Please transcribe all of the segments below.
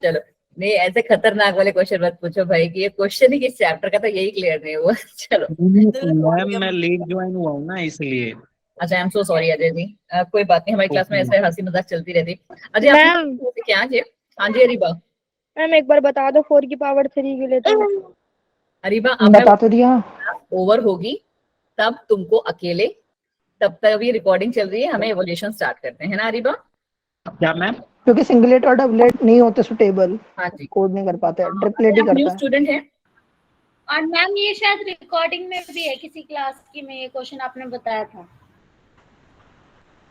चलो, नहीं ऐसे खतरनाक वाले क्वेश्चन मत पूछो भाई कि ये क्वेश्चन ही किस चैप्टर का था यही क्लियर नहीं हुआ। चलो मैम मैं लेट ज्वाइन हुआ हूँ ना इसलिए। अच्छा, I am so sorry Ajay ji. कोई बात नहीं, हमारी क्लास में ओके ऐसे हंसी मजाक चलती रहती। अजय मैम आपने क्या जी? हाँ जी अरीबा। मैम एक बार बता दो 4 की पावर 3 के लिए तो। अरीबा अब मैं बता तो दिया। ओवर होगी तब तुमको अकेले, तब तक अभी रिकॉर्डिंग चल रही है, हमें एवोल्यूशन स्टार्ट करते हैं ना अरीबा? क्या मैम? क्योंकि सिंगलेट और डबलेट नहीं होते सुटेबल, हाँ जी। कोड नहीं कर पाते, ट्रिपलेट ही आप न्यू करता है। स्टूडेंट हैं? और मैम ये शायद रिकॉर्डिंग में भी है किसी क्लास की में ये क्वेश्चन आपने बताया था।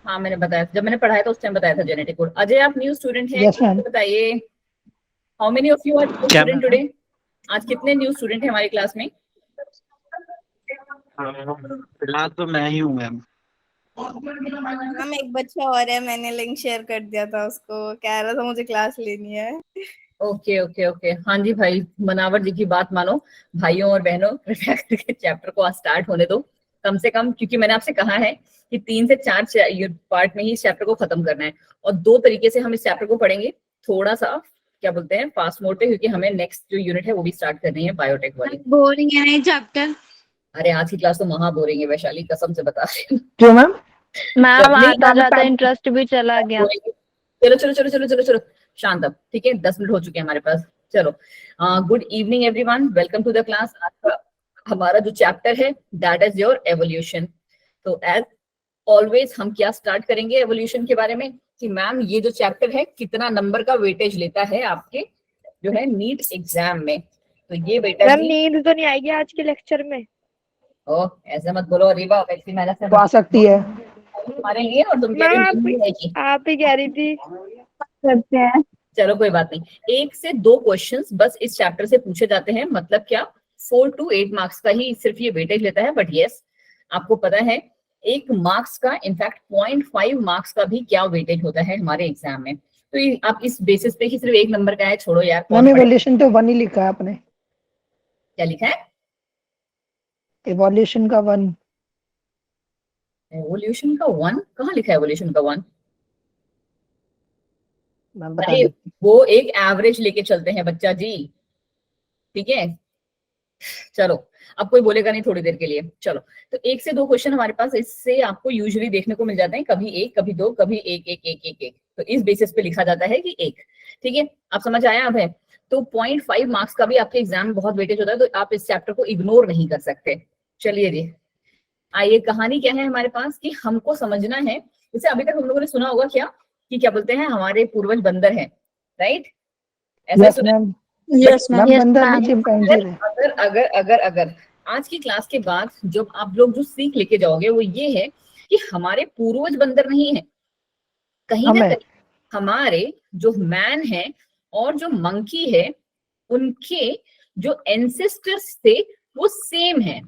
हाँ मैंने बताया, जब मैंने पढ़ाया था उस टाइम बताया था जेनेटिक कोड। अजय आप न्यू स्टूडेंट हैं? Yes ma'am. बताइए, how many of you are new क्या स्टूडेंट मैम? टुडे? आज कितने न्यू स्टूडेंट हैं हमारी क्लास में? फिलहाल तो मैं ही हूँ मैम। मैम एक बच्चा और है, मैंने लिंक शेयर कर दिया था उसको, कह रहा था मुझे क्लास लेनी है। ओके ओके ओके, हाँ जी भाई, मनावर जी की बात मानो। भाइयों और बहनों, कृपया करके चैप्टर को आज स्टार्ट होने दो कम से कम, क्योंकि मैंने आपसे कहा है कि 3 से 4 पार्ट में ही इस चैप्टर को खत्म करना है। और 2 तरीके से हम इस चैप्टर को पढ़ेंगे, थोड़ा सा क्या बोलते हैं फास्ट मोड पे, क्योंकि हमें नेक्स्ट जो यूनिट है वो भी स्टार्ट करनी है बायोटेक वाली। बोरिंग है ये चैप्टर। अरे आज की क्लास तो महा बोरिंग है वैशाली, कसम से बता रही हूँ। क्यों मैम? मैम नहीं, आता जाता इंटरेस्ट भी चला गया। चलो चलो चलो चलो चलो चलो शांत अब, ठीक है, 10 मिनट हो चुके हैं हमारे पास। चलो, good evening everyone, welcome to the class. आज का हमारा जो चैप्टर है दैट इज योर एवोल्यूशन। तो एज ऑलवेज हम क्या स्टार्ट करेंगे एवोल्यूशन के बारे में कि मैम ये जो चैप्टर है कितना नंबर का वेटेज लेता है आपके जो है नीट एग्जाम में। तो ये बेटा मैम जी, नींद तो नहीं आएगी आज के लेक्चर में? ओ ऐसे मत बोलो अरीबा, इतनी मेहनत से तो आ सकती है। हमारे लिए, और तुम कह मैम रही हो नींद नहीं आएगी। आप ही कह रही थी। करते हैं। चलो कोई बात नहीं, 1 से 2 क्वेश्चंस बस इस चैप्टर से पूछे जाते हैं। मतलब क्या, 4 to 8 मार्क्स का ही सिर्फ ये वेटेज लेता है। बट यस, आपको पता है 1 मार्क्स का, इनफैक्ट 0.5 मार्क्स का भी क्या वेटेज होता है हमारे एग्जाम में। तो ये आप इस बेसिस पे कि सिर्फ 1 नंबर का है, छोड़ो यार, कौन मैम पढ़े। इवोल्यूशन तो 1 ही लिखा है आपने। क्या लिखा है? इवोल्यूशन का 1। एवोल्यूशन का 1 कहाँ लिखा है? एवोल्यूशन का 1 मैम बता अरे देती। वो एक एवरेज लेके चलते हैं बच्चा जी, ठीक है। चलो, अब कोई बोलेगा नहीं थोड़ी देर के लिए। चलो, तो 1 से 2 क्वेश्चन हमारे पास इससे आपको यूजुअली देखने को मिल जाते हैं, कभी 1 कभी 2 कभी 1 1 1 1 1। तो इस बेसिस पे लिखा जाता है कि 1, ठीक है। आप समझ आया अब है? तो 0.5 मार्क्स का भी आपके एग्जाम में बहुत वेटेज होता है, तो आप इस चैप्टर को इग्नोर नहीं कर सकते। चलिए जी, आइए, कहानी क्या है हमारे पास कि हमको समझना है। जैसे अभी तक हम लोगों ने सुना होगा क्या कि क्या बोलते हैं हमारे पूर्वज बंदर हैं, राइट? ऐसा ही यस सुना है? मैम। Yes ma'am ma'am. बंदर नहीं, चिंपैंजी थे। अगर अगर अगर अगर आज की क्लास के बाद जब आप लोग जो सीख लेके जाओगे वो ये है कि हमारे पूर्वज बंदर नहीं है, कहीं ना हमें कहीं हमारे जो मैन है और जो मंकी है उनके जो एंसेस्टर्स थे वो सेम है।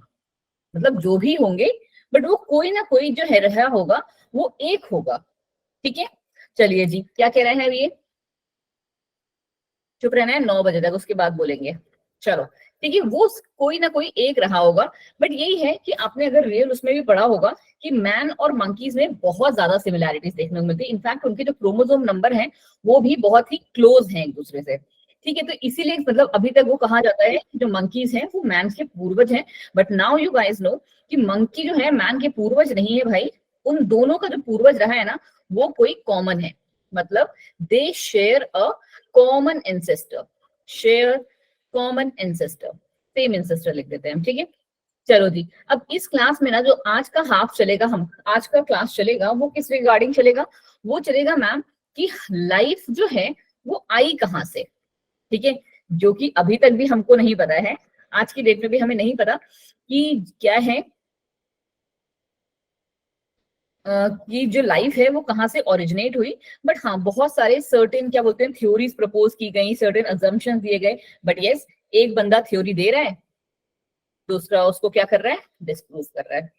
मतलब जो भी होंगे, बट वो कोई ना कोई जो है रहा होगा वो एक होगा, ठीक है। चलिए जी, क्या कह रहे हैं ये? चुप रहना है 9 बजे तक, उसके बाद बोलेंगे। चलो ठीक है, वो कोई ना कोई एक रहा होगा। बट यही है कि आपने अगर रियल उसमें भी पढ़ा होगा कि मैन और मंकीज में बहुत ज्यादा सिमिलैरिटीज देखने को मिलती है। इनफैक्ट उनके जो क्रोमोसोम नंबर हैं वो भी बहुत ही क्लोज हैं एक दूसरे से, ठीक है। तो इसीलिए मतलब अभी तक वो कहा जाता है कि जो मंकीज हैं वो मैन के पूर्वज हैं। But now you guys know कि मंकी जो है मैन के पूर्वज नहीं है भाई। उन दोनों का जो पूर्वज रहा है ना वो कोई कॉमन है। मतलब they share a common ancestor, share common ancestor, same ancestor लिख देते हैं हम, ठीक है। चलो जी, अब इस क्लास में ना जो आज का हाफ चलेगा, हम आज का क्लास चलेगा वो किस रिगार्डिंग चलेगा? वो चलेगा मैम कि लाइफ जो है वो आई कहाँ से, ठीक है। जो कि अभी तक भी हमको नहीं पता है, आज की डेट में भी हमें नहीं पता कि क्या है कि जो लाइफ है वो कहाँ से ओरिजिनेट हुई। बट हाँ, बहुत सारे सर्टेन क्या बोलते हैं थ्योरीज प्रपोज की गई, सर्टेन अजम्पशंस दिए गए। बट यस, एक बंदा थ्योरी दे रहा है, दूसरा उसको क्या कर रहा है? डिस्प्रूव कर रहा है,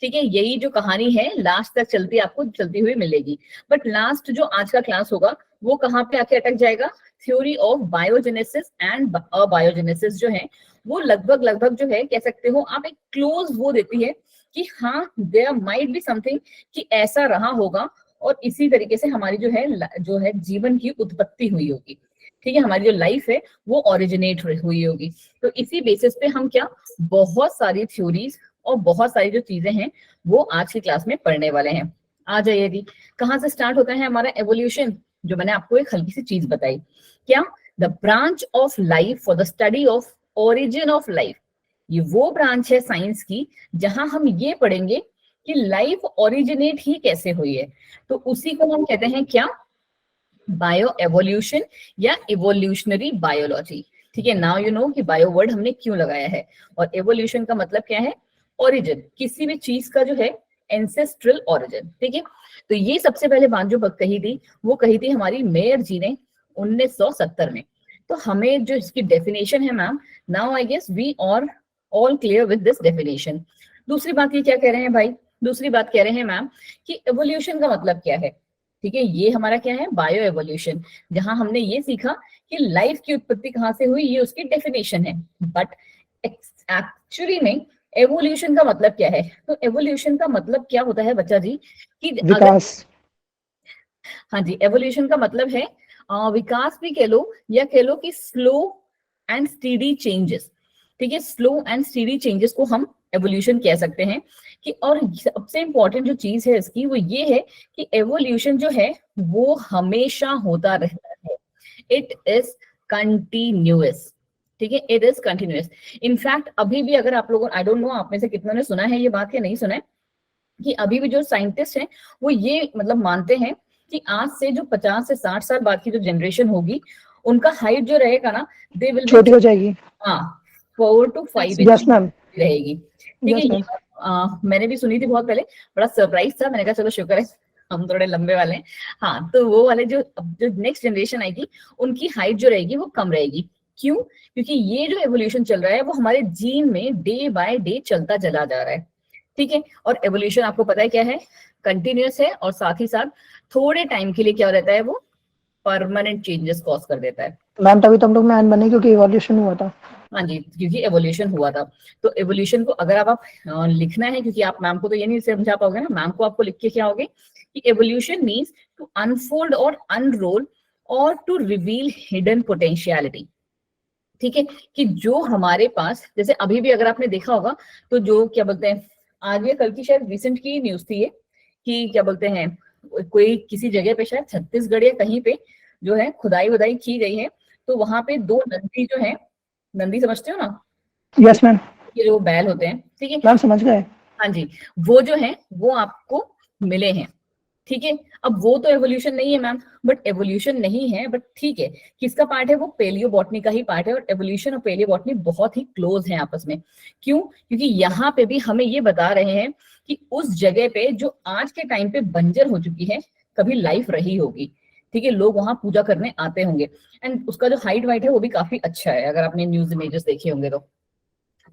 ठीक है। यही जो कहानी है लास्ट तक चलती आपको चलती हुई मिलेगी। बट लास्ट जो आज का क्लास होगा वो कहाँ पे आके अटक जाएगा? Theory of biogenesis and abiogenesis जो है वो लगभग लगभग जो है कह सकते हो आप एक क्लोज वो देती है कि हाँ देयर माइट बी समथिंग कि ऐसा रहा होगा और इसी तरीके से हमारी जो है जीवन की उत्पत्ति हुई होगी। ठीक है, हमारी जो लाइफ है वो ओरिजिनेट हुई होगी। तो इसी बेसिस पे हम क्या बहुत सारी थ्योरीज और बहुत सारी जो चीजें हैं वो आज की क्लास में पढ़ने वाले हैं। आ जाइए जी, कहाँ से स्टार्ट होता है हमारा एवोल्यूशन, जो मैंने आपको एक हल्की सी चीज बताई, क्या the branch of life for the study of origin of life. ये वो ब्रांच है साइंस की जहां हम ये पढ़ेंगे कि लाइफ ओरिजिनेट ही कैसे हुई है। तो उसी को हम कहते हैं क्या, बायो एवोल्यूशन या इवोल्यूशनरी बायोलॉजी। ठीक है, नाउ यू नो कि बायो वर्ड हमने क्यों लगाया है, और एवोल्यूशन का मतलब क्या है, ओरिजिन, किसी भी चीज का जो है एंसेस्ट्रल ओरिजिन। ठीक है, तो ये सबसे पहले बात जो कही थी वो कही थी हमारी मेयर जी ने 1970 में। तो हमें जो इसकी डेफिनेशन है ma'am, now I guess we are all clear with this definition. दूसरी बात ये क्या कह रहे हैं भाई, दूसरी बात कह रहे हैं मैम कि एवोल्यूशन का मतलब क्या है। ठीक है, ये हमारा क्या है, बायो एवोल्यूशन, जहां हमने ये सीखा कि लाइफ की उत्पत्ति कहाँ से हुई, ये उसकी डेफिनेशन है। बट एक्चुअली में एवोल्यूशन का मतलब क्या है, तो एवोल्यूशन का मतलब क्या होता है बच्चा जी कि विकास। हाँ जी, एवोल्यूशन का मतलब है विकास भी कह लो या कह लो कि स्लो एंड स्टीडी चेंजेस। ठीक है, स्लो एंड स्टीडी चेंजेस को हम एवोल्यूशन कह सकते हैं कि, और सबसे इंपॉर्टेंट जो चीज है इसकी वो ये है कि एवोल्यूशन जो है वो हमेशा होता रहता है, इट इज कंटिन्यूअस। ठीक है, इट इज कंटिन्यूअस। इनफैक्ट अभी भी अगर आप लोगों, आई डोंट नो आप में से कितनों ने सुना है ये बात या नहीं सुना है, कि अभी भी जो साइंटिस्ट हैं वो ये मतलब मानते हैं कि आज से जो 50 से 60 साल बाद की जो जनरेशन होगी उनका हाइट जो रहेगा ना, दे विल छोटी हो जाएगी। हाँ, 4 to 5 यस मैम, रहेगी। ठीक है, ये मैंने भी सुनी थी बहुत पहले, बड़ा सरप्राइज था, मैंने कहा चलो शुक्र है हम थोड़े लंबे वाले हैं। हाँ, तो वो वाले जो नेक्स्ट जनरेशन आएगी उनकी हाइट जो रहेगी वो कम रहेगी। क्यों? क्योंकि ये जो एवोल्यूशन चल रहा है वो हमारे जीन में डे बाय डे चलता चला जा रहा है। ठीक है, और एवोल्यूशन आपको पता है क्या है, कंटिन्यूअस है, और साथ ही साथ थोड़े टाइम के लिए क्या रहता है, वो परमानेंट चेंजेस कॉज कर देता है। मैम तभी तो हम लोग मैन बने, क्योंकि इवोल्यूशन हुआ था। हाँ जी, क्योंकि एवोल्यूशन हुआ था। तो एवोल्यूशन को अगर आप लिखना है, क्योंकि आप मैम को तो ये नहीं समझा पाओगे ना, मैम को आपको लिख के क्या होगे कि एवोल्यूशन मीन्स टू अनफोल्ड और अनरोल और टू रिवील हिडन पोटेंशियलिटी। ठीक है, कि जो हमारे पास, जैसे अभी भी अगर आपने देखा होगा तो जो क्या बोलते हैं, आज या कल की शायद रिसेंट की न्यूज थी ये, कि क्या बोलते हैं कोई किसी जगह पे शायद छत्तीसगढ़ या कहीं पे जो है खुदाई वुदाई की गई है, तो वहां पे 2 नंदी जो है, नंदी समझते हो ना, यस मैम, ये जो बैल होते हैं, ठीक है मैम समझ गए। हाँ जी, वो जो है वो आपको मिले हैं। ठीक है, अब वो तो एवोल्यूशन नहीं है मैम, बट एवोल्यूशन नहीं है, बट ठीक है, किसका पार्ट है, वो पेलियोबॉटनी का ही पार्ट है। और एवोल्यूशन और पेलियोबॉटनी बहुत ही क्लोज हैं आपस में। क्यों? क्योंकि यहाँ पे भी हमें ये बता रहे हैं कि उस जगह पे जो आज के टाइम पे बंजर हो चुकी है, कभी लाइफ रही होगी। ठीक है, लोग वहां पूजा करने आते होंगे, एंड उसका जो हाइट वाइट है वो भी काफी अच्छा है, अगर आपने न्यूज इमेजेस देखे होंगे तो।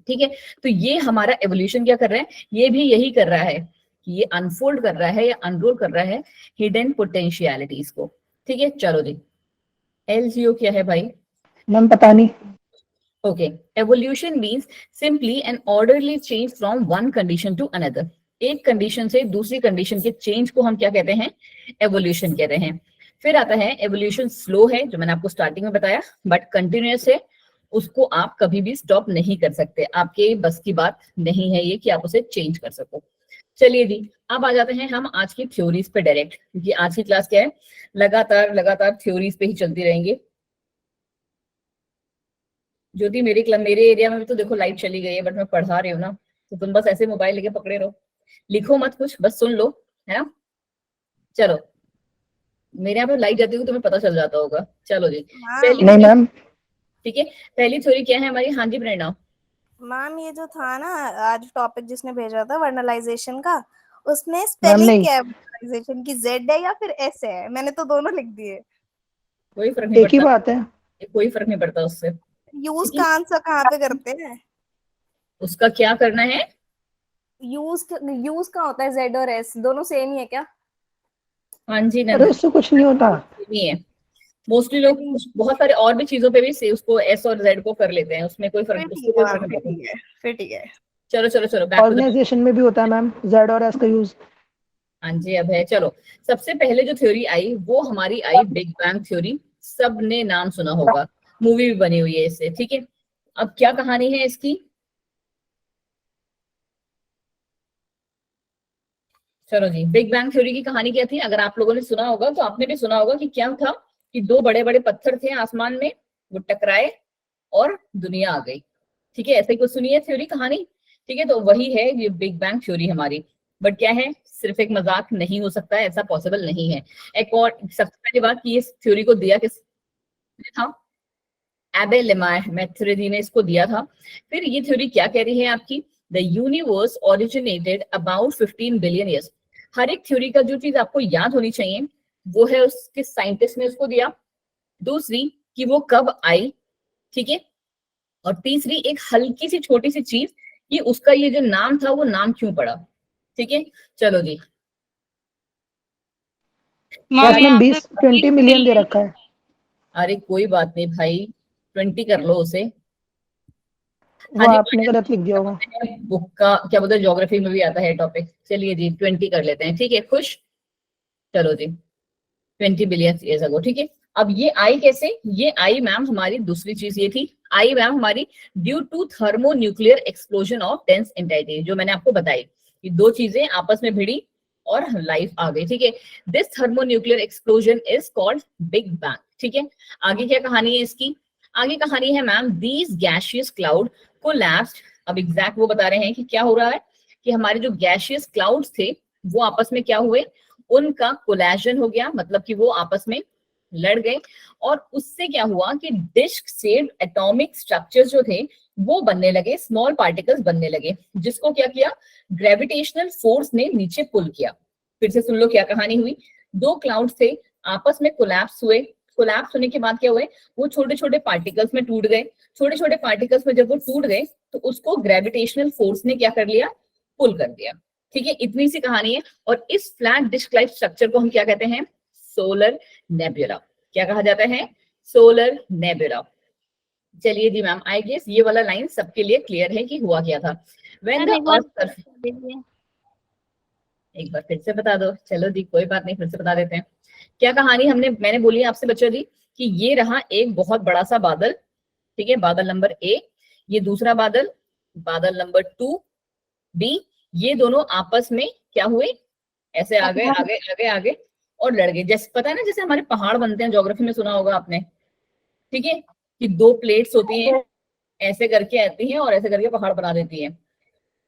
ठीक है, तो ये हमारा एवोल्यूशन क्या कर रहा है, ये भी यही कर रहा है कि ये अनफोल्ड कर रहा है या अनरोल कर रहा है हिडन पोटेंशियलिटीज को। ठीक है, चलो जी, एलजीओ क्या है भाई? मैम पता नहीं। Okay, evolution means simply an orderly change from one condition to another. एक कंडीशन से दूसरी कंडीशन के चेंज को हम क्या कहते हैं, एवोल्यूशन कहते हैं। फिर आता है एवोल्यूशन स्लो है, जो मैंने आपको स्टार्टिंग में बताया, बट कंटिन्यूअस है, उसको आप कभी भी स्टॉप नहीं कर सकते, आपके बस की बात नहीं है ये कि आप उसे चेंज कर सको। चलिए जी, अब आ जाते हैं हम आज की थ्योरीज पे डायरेक्ट, क्योंकि आज की क्लास क्या है, लगातार लगातार थ्योरीज पे ही चलती रहेंगे। ज्योति, मेरे एरिया में भी तो देखो लाइट चली गई है, बट मैं पढ़ा रही हूँ ना, तो तुम बस ऐसे मोबाइल लेके पकड़े रहो, लिखो मत कुछ, बस सुन लो, है ना। चलो, मेरे यहाँ पे लाइट जाती हुई तुम्हें पता चल जाता होगा। चलो जी, नहीं मैम, ठीक है, पहली थ्योरी क्या है हमारी? हाँ जी प्रेरणा। मैम ये जो था ना आज टॉपिक जिसने भेजा था वर्नलाइजेशन का, उसमें मैम स्पेलिंग नहीं, क्या है वर्नलाइजेशन की, जेड है या फिर एस है? मैंने तो दोनों लिख दिए। कोई फर्क नहीं एक ही पड़ता, बात है। कोई फर्क नहीं पड़ता उससे। यूज का आंसर कहाँ पे करते हैं? उसका क्या करना है? यूज का होता है जेड और एस, दोनों सेम ही है क्या? हाँ जी, अरे उससे कुछ नहीं होता। नहीं है, मोस्टली लोग बहुत सारे और भी चीजों पे भी से उसको एस और जेड को कर लेते हैं, उसमें कोई फर्क, उससे कोई फर्क नहीं पड़ता। फिर ठीक है। चलो चलो चलो, बैक टू द, ऑर्गेनाइजेशन में भी होता है मैम जेड और एस का यूज। हाँ जी अब है। चलो, सबसे पहले जो थ्योरी आई वो हमारी आई बिग बैंग थ्योरी सबने नाम सुना होगा, मूवी भी बनी हुई है इससे, ठीक है। अब क्या कहानी है इसकी, चलो जी, बिग बैंग थ्योरी की कहानी क्या थी, अगर आप लोगों ने सुना होगा तो आपने भी सुना होगा कि क्या था कि दो बड़े बड़े पत्थर थे आसमान में, वो टकराए और दुनिया आ गई, ठीक है, ऐसे ही कुछ सुनिए थ्योरी कहानी, ठीक है। तो वही है ये बिग बैंग थ्योरी हमारी, बट क्या है, सिर्फ एक मजाक नहीं हो सकता है, ऐसा पॉसिबल नहीं है। एक और सबसे पहली बात कि इस थ्योरी को दिया किसने था, एबे लेमैत्रे ने इसको दिया था। फिर ये थ्योरी क्या कह रही है आपकी, the universe originated about 15 billion years. हर एक थ्योरी का जो चीज आपको याद होनी चाहिए वो है उसके साइंटिस्ट ने उसको दिया, दूसरी कि वो कब आई, ठीक है, और तीसरी एक हल्की सी छोटी सी चीज कि उसका ये जो नाम था वो नाम क्यों पड़ा, ठीक है। चलो जी, यस मैम 20 मिलियन दे रखा है। अरे कोई बात नहीं भाई, 20 कर लो उसे। वो आपने गलत लिख दिया होगा। बुक का क्या बोलते हैं, ज्योग्राफी में भी आता है टॉपिक, चलिए जी 20 कर लेते हैं, ठीक है, खुश। चलो जी, 20 बिलियन ईयर्स अगो, ठीक है। अब ये आई कैसे, ये आई मैम हमारी दूसरी चीज ये थी, आई मैम हमारी due to thermonuclear explosion of dense entity, जो मैंने आपको बताई, ये दो चीजें आपस में भिड़ी और लाइफ आ गई, ठीक है। This thermonuclear explosion is called big bang, ठीक है। आगे क्या कहानी है इसकी, आगे कहानी है ma'am these gaseous cloud collapsed. अब एग्जैक्ट वो बता रहे हैं कि क्या हो रहा है कि हमारे जो गैशियस क्लाउड्स थे वो आपस में क्या हुए, उनका कोलैजन हो गया, मतलब कि वो आपस में लड़ गए, और उससे क्या हुआ कि डिस्क शेप्ड एटॉमिक स्ट्रक्चर्स जो थे वो बनने लगे, स्मॉल पार्टिकल्स बनने लगे, जिसको क्या किया, ग्रेविटेशनल फोर्स ने नीचे पुल किया। फिर से सुन लो क्या कहानी हुई, दो क्लाउड्स थे आपस में कोलैप्स हुए, कोलैप्स होने के बाद क्या हुए, वो छोटे छोटे पार्टिकल्स में टूट गए, छोटे छोटे पार्टिकल्स में जब वो टूट गए तो उसको ग्रेविटेशनल फोर्स ने क्या कर लिया, पुल कर दिया, ठीक है। इतनी सी कहानी है, और इस फ्लैट डिस्क लाइक स्ट्रक्चर को हम क्या कहते हैं, सोलर नेबुला। क्या कहा जाता है, सोलर नेबुला। चलिए जी मैम, आई गेस ये वाला लाइन सबके लिए क्लियर है कि हुआ क्या था। व्हेन द अर्थ, एक बार फिर से बता दो, चलो जी कोई बात नहीं, फिर से बता देते हैं क्या कहानी मैंने बोली आपसे बच्चों जी कि ये रहा एक बहुत बड़ा सा बादल, ठीक है, बादल नंबर ए, ये दूसरा बादल, बादल नंबर 2 बी, ये दोनों आपस में क्या हुए, ऐसे आगे आगे आगे आगे और लड़ गए। जैसे पता है ना, जैसे हमारे पहाड़ बनते हैं, ज्योग्राफी में सुना होगा आपने, ठीक है, कि दो प्लेट्स होती हैं, ऐसे करके आती हैं और ऐसे करके पहाड़ बना देती हैं,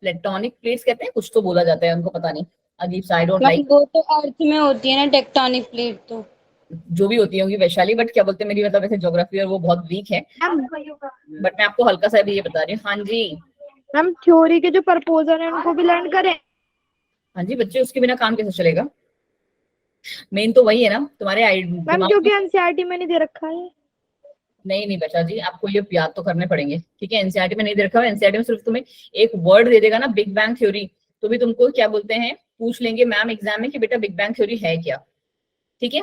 टेक्टोनिक प्लेट्स कहते हैं, कुछ तो बोला जाता है उनको, पता नहीं, अजीब सा, आई डोंट लाइक। वो तो अर्थ में होती है ना टेक्टोनिक प्लेट, तो जो भी होती होंगी वैशाली, बट क्या बोलते हैं, मेरी मतलब ऐसे ज्योग्राफी और वो बहुत वीक है, बट मैं आपको हल्का सा भी ये बता रही हूँ। हाँ जी मैम थ्योरी के जो प्रपोजल है उनको भी लर्न करें। हाँ जी बच्चे, उसके बिना काम कैसे चलेगा, मेन तो वही है ना तुम्हारे मैम क्योंकि एनसीईआरटी में नहीं दे रखा है। नहीं बच्चा जी, आपको ये याद तो करने पड़ेंगे, ठीक है, एनसीईआरटी में नहीं दे रखा है, एनसीईआरटी में सिर्फ तुम्हें एक वर्ड दे देगा ना, बिग बैंग थ्योरी, तो भी तुमको क्या बोलते हैं, पूछ लेंगे मैम एग्जाम में कि बेटा बिग बैंग थ्योरी है क्या, ठीक है।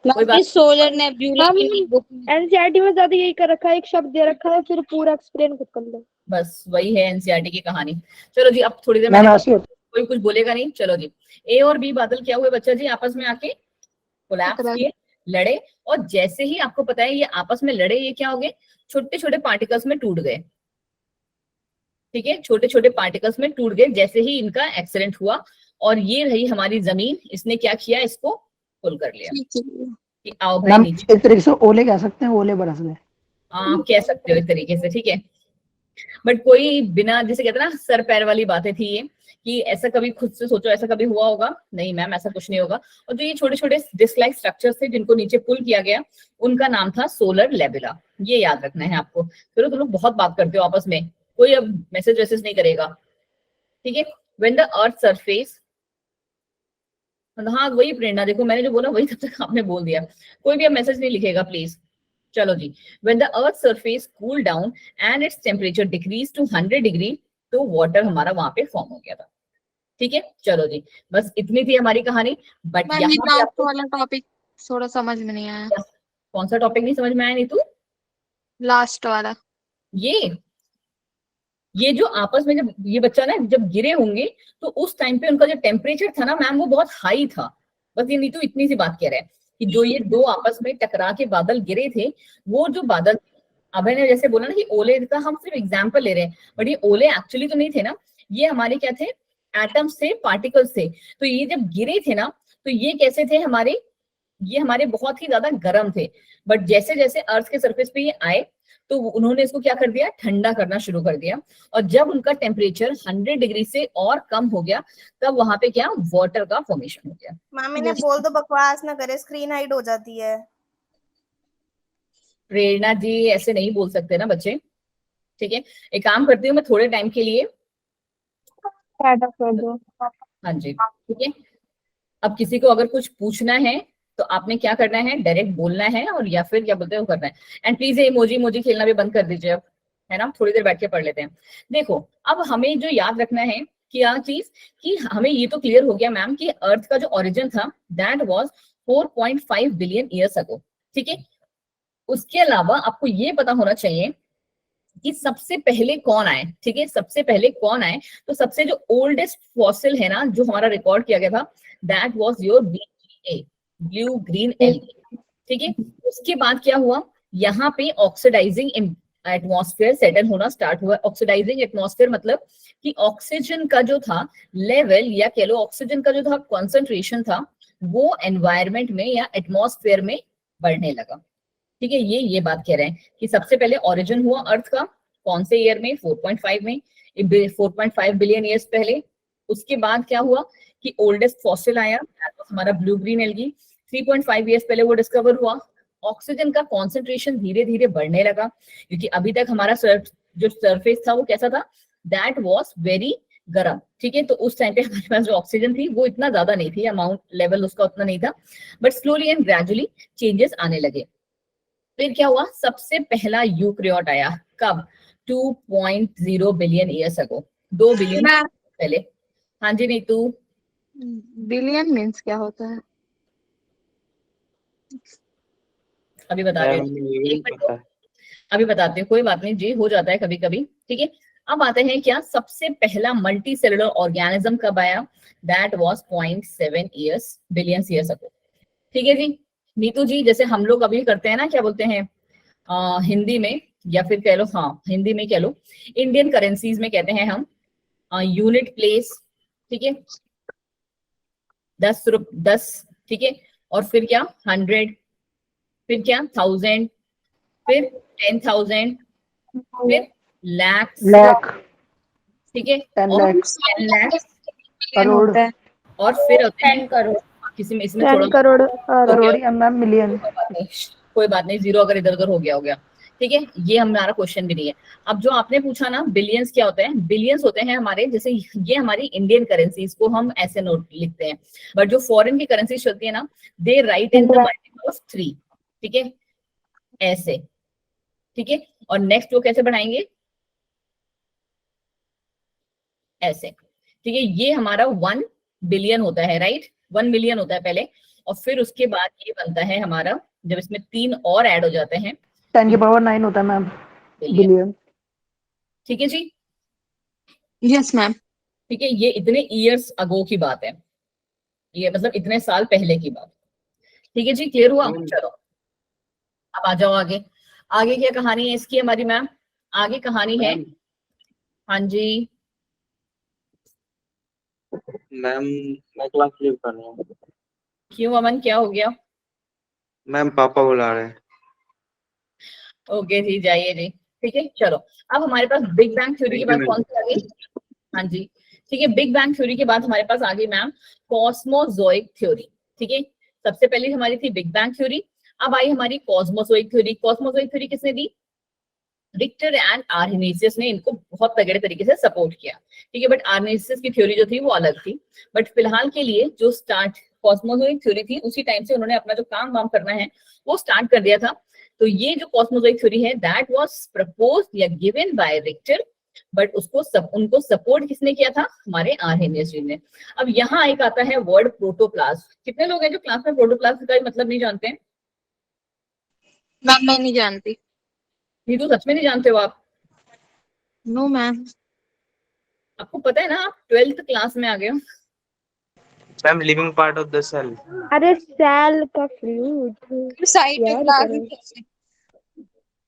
कोई बात, सोलर नेबुला एनसीईआरटी में ज्यादा यही कर रखा है, एक शब्द दे रखा है फिर पूरा एक्सप्लेन खुद कर लो, बस वही है एनसीईआरटी की कहानी। चलो जी, अब थोड़ी देर मैम में ऐसे होता कोई कुछ बोलेगा नहीं, चलो जी। ए और बी बादल क्या हुए बच्चा जी, आपस में आके कोलैप्स किए, लड़े, और जैसे ही आपको पता है ये आपस में लड़े, ये क्या हो गए, छोटे छोटे पार्टिकल्स में टूट गए, ठीक है, छोटे छोटे पार्टिकल्स में टूट गए जैसे ही इनका एक्सीडेंट हुआ, और ये रही हमारी जमीन, इसने क्या किया, इसको पुल कर लिया कि आओ भाई मैम नीचे। एक तरीके से ओले कह सकते हैं, ओले बरस गए। हाँ कह सकते हो एक तरीके से, ठीक है, बट कोई बिना, जैसे कहते हैं ना सर पैर वाली बातें थी ये, कि ऐसा कभी खुद से सोचो ऐसा कभी हुआ होगा, नहीं मैम ऐसा कुछ नहीं होगा। और जो ये छोटे छोटे डिस्क लाइक स्ट्रक्चर्स थे जिनको नीचे पुल किया गया, उनका नाम था सोलर नेबुला, ये याद रखना है आपको। फिर तुम लोग बहुत बात करते हो आपस में, कोई अब मैसेज वैसेज नहीं करेगा, ठीक है। व्हेन द अर्थ सरफेस, हाँ वही प्रेरणा, देखो मैंने जो बोला वही तब तक आपने बोल दिया, कोई भी अब मैसेज नहीं लिखेगा प्लीज। चलो जी, when the earth surface cool down and its temperature decreased to 100 degree, तो वाटर हमारा वहां पे फॉर्म हो गया था, ठीक है। चलो जी, बस इतनी थी हमारी कहानी, बट यहाँ पे आपको वाला टॉपिक थोड़ा समझ में नहीं आया। कौन सा टॉपिक नहीं समझ में आया नीतू? लास्ट वाला, ये जो आपस में जब ये बच्चा ना जब गिरे होंगे तो उस टाइम पे उनका जो टेम्परेचर था ना मैम वो बहुत हाई था, बस ये नीतू इतनी सी बात कह रहा है कि जो ये दो आपस में टकरा के बादल गिरे थे, वो जो बादल, अभय ने जैसे बोला ना कि ओले का हम सिर्फ एग्जाम्पल ले रहे हैं, बट ये ओले एक्चुअली तो नहीं थे ना, ये हमारे क्या थे, एटम्स थे, पार्टिकल्स थे। तो ये जब गिरे थे ना, तो ये कैसे थे हमारे, ये हमारे बहुत ही ज्यादा गर्म थे, बट जैसे जैसे अर्थ के सरफेस पे ये आए तो उन्होंने इसको क्या कर दिया, ठंडा करना शुरू कर दिया, और जब उनका टेम्परेचर 100 डिग्री से और कम हो गया, तब वहां पे क्या, वाटर का फॉर्मेशन हो गया। मामी ने बोल दो, बकवास ना करे, स्क्रीन हाइड हो जाती है। प्रेरणा जी ऐसे नहीं बोल सकते ना बच्चे, ठीक है। एक काम करती हूँ मैं थोड़े टाइम के लिए, कर दो। हाँ जी ठीक है। अब किसी को अगर कुछ पूछना है तो आपने क्या करना है, डायरेक्ट बोलना है, और या फिर क्या बोलते हैं वो करना है। एंड प्लीज ये इमोजी खेलना भी बंद कर दीजिए अब, है ना, थोड़ी देर बैठ के पढ़ लेते हैं। देखो अब हमें जो याद रखना है कि क्या चीज, कि हमें ये तो क्लियर हो गया मैम कि अर्थ का जो ओरिजिन था that was 4.5 billion years ago, ठीक है। उसके अलावा आपको ये पता होना चाहिए कि सबसे पहले कौन आए, ठीक है, सबसे पहले कौन आए। तो सबसे जो ओल्डेस्ट फॉसिल है ना, जो हमारा रिकॉर्ड किया गया था, that was your BGA, blue green algae, ठीक है। उसके बाद क्या हुआ, यहाँ पे ऑक्सीडाइजिंग एटमॉस्फेयर सेटल होना स्टार्ट हुआ। ऑक्सीडाइजिंग एटमॉस्फेयर मतलब कि ऑक्सीजन का जो था लेवल, या कह लो ऑक्सीजन का जो था कॉन्सेंट्रेशन था, वो एनवायरमेंट में या एटमॉस्फेयर में बढ़ने लगा, ठीक है। ये बात कह रहे हैं कि सबसे पहले ओरिजिन हुआ अर्थ का, कौन से ईयर में, 4.5 में, 4.5 बिलियन ईयर्स पहले। उसके बाद क्या हुआ कि ओल्डेस्ट फॉसिल आया, हमारा ब्लू ग्रीन एल्गी, 3.5 ईयर्स पहले वो डिस्कवर हुआ। ऑक्सीजन का कॉन्सेंट्रेशन धीरे धीरे बढ़ने लगा, क्योंकि अभी तक हमारा जो सरफेस था वो कैसा था, दैट वाज वेरी गर्म, ठीक है। तो उस टाइम पे हमारे पास जो ऑक्सीजन थी वो इतना ज्यादा नहीं थी, अमाउंट लेवल उसका उतना नहीं था, but slowly and gradually changes आने लगे। फिर क्या हुआ, सबसे पहला यूकैरियोट आया, कब, 2.0 बिलियन ईयर्स अगो, 2 बिलियन पहले। हाँ जी नीतू, बिलियन मीन्स क्या होता है? अभी बता रहे हैं, अभी बताते हैं, कोई बात नहीं जी, हो जाता है कभी कभी, ठीक है। अब आते हैं क्या, सबसे पहला मल्टी सेलुलर ऑर्गेनिज्म कब आया, that was 0.7 years billion years ago, ठीक है जी। नीतू जी जैसे हम लोग अभी करते हैं ना, क्या बोलते हैं हिंदी में, या फिर कह लो, हाँ हिंदी में कह लो, इंडियन करेंसीज में कहते हैं हम यूनिट प्लेस, ठीक है, 10, ठीक है, और फिर क्या 100, फिर क्या 1000, फिर 10,000, फिर लाख, ठीक है, 10 और लाख, 10 लाख, करोड़, और फिर होते हैं 10 करोड़, किसी में, इसमें 10 थोड़ा करोड़ करोड़ या मैम मिलियन। कोई बात नहीं, जीरो अगर इधर उधर हो गया, ठीक है। ये हमारा क्वेश्चन भी नहीं है। अब जो आपने पूछा ना बिलियंस क्या होते हैं, बिलियंस होते हैं हमारे, जैसे ये हमारी इंडियन करेंसीज को हम ऐसे नोट लिखते हैं, बट जो फॉरेन की करेंसी चलती है ना, they right in the multiple of 3, ठीक है, ऐसे, ठीक है। और नेक्स्ट वो कैसे बढ़ाएंगे, ऐसे, ठीक है। ये हमारा 1 बिलियन होता है, राइट, 1 मिलियन होता है पहले, और फिर उसके बाद ये बनता है हमारा, जब इसमें 3 और ऐड हो जाते हैं, 10 की पावर 9 होता है मैम बिलियन, ठीक है जी। Yes ma'am. ठीक है, ये इतने ईयर्स अगो की बात है, ये मतलब इतने साल पहले की बात, ठीक है जी, क्लियर हुआ। चलो अब आ जाओ आगे, आगे क्या कहानी है इसकी हमारी मैम, आगे कहानी है, हाँ जी मैम मैं क्लास लीव कर रहा हूँ। क्यों अमन, क्या हो गया? मैम पापा बुला रहे हैं। ओके जी, जाइए जी, ठीक है। चलो अब हमारे पास बिग बैंग थ्योरी के बाद कौन सी आ गई, हाँ जी ठीक है, बिग बैंग थ्योरी के बाद हमारे पास आ गई मैम कॉस्मोजोइक थ्योरी, ठीक है। सबसे पहले हमारी थी बिग बैंग थ्योरी, अब आई हमारी कॉस्मोजोइक थ्योरी। कॉस्मोजोइक थ्योरी किसने दी, रिक्टर एंड आर्हेनियस ने इनको बहुत तगड़े तरीके से सपोर्ट किया, ठीक है, बट आर्हेनियस की थ्योरी जो थी वो अलग थी। बट फिलहाल के लिए जो स्टार्ट कॉस्मोजोइक थ्योरी थी, उसी टाइम से उन्होंने अपना जो काम वाम करना है वो स्टार्ट कर दिया था। तो ये जो कॉस्मोजोइक थ्योरी है दैट वाज प्रपोज्ड या गिवन बाय रिक्टर, बट उसको उनको सपोर्ट किसने किया था, हमारे आर्हेनियस जी ने। अब यहाँ एक आता है वर्ड प्रोटोप्लाज्म। कितने लोग हैं जो क्लास में प्रोटोप्लाज्म का मतलब नहीं जानते हैं? मैम मैं नहीं जानती। ये तो सच में नहीं जानते हो आप? No ma'am. आपको पता है ना, आप 12th क्लास में आ गए हो। Ma'am living part of the cell. अरे सेल का फ्लूइड साइटोप्लाज्म।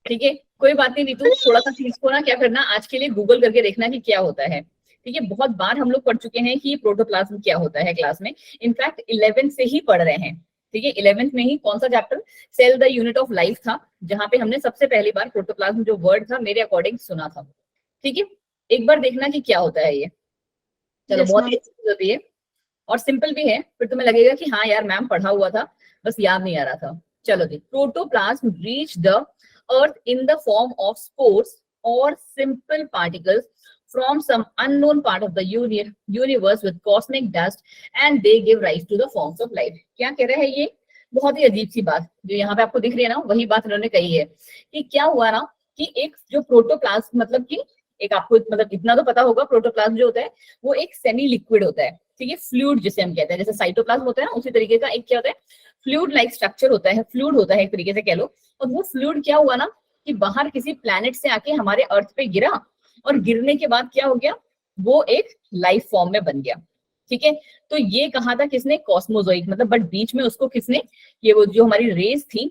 ठीक है, कोई बात नहीं नीतू, थोड़ा सा चीज को ना क्या करना, आज के लिए गूगल करके देखना कि क्या होता है। ठीक है, बहुत बार हम लोग पढ़ चुके हैं कि प्रोटोप्लाज्म क्या होता है क्लास में, इनफैक्ट 11th से ही पढ़ रहे हैं। ठीक है, 11th में ही कौन सा chapter, cell the unit of life था, जहां पे हमने सबसे पहली बार प्रोटोप्लाज्म जो वर्ड था मेरे अकॉर्डिंग सुना था। ठीक है, एक बार देखना कि क्या होता है ये। चलो, Yes, बहुत ma'am. ही अच्छी चीज होती है और सिंपल भी है, फिर तुम्हें लगेगा कि हाँ यार मैम पढ़ा हुआ था, बस याद नहीं आ रहा था। चलो जी, protoplasm reach the earth in the form of spores और simple particles from some unknown part of the universe with cosmic dust and they give rise to the forms of life। क्या कह रहा है ये, बहुत ही अजीब सी बात जो यहाँ पे आपको दिख रही है ना, वही बात इन्होंने कही है कि क्या हुआ ना कि एक जो प्रोटोप्लाज्म मतलब कि एक आपको मतलब इतना तो पता होगा, प्रोटोप्लाज्म जो होता है वो एक सेमी लिक्विड होता है। ठीक है, फ्लूइड जिसे हम कहते हैं, जैसे साइटोप्लाज्म होता है ना, उसी तरीके का एक क्या होता है, फ्लूइड लाइक स्ट्रक्चर होता है, फ्लूइड होता है एक तरीके से कह लो। और वो फ्लूइड क्या हुआ ना कि बाहर किसी प्लैनेट से आके हमारे अर्थ पे गिरा और गिरने के बाद क्या हो गया, वो एक लाइफ फॉर्म में बन गया। ठीक है, तो ये कहा था किसने, कॉस्मोजोइक, मतलब बट बीच में उसको किसने, ये वो जो हमारी रेज थी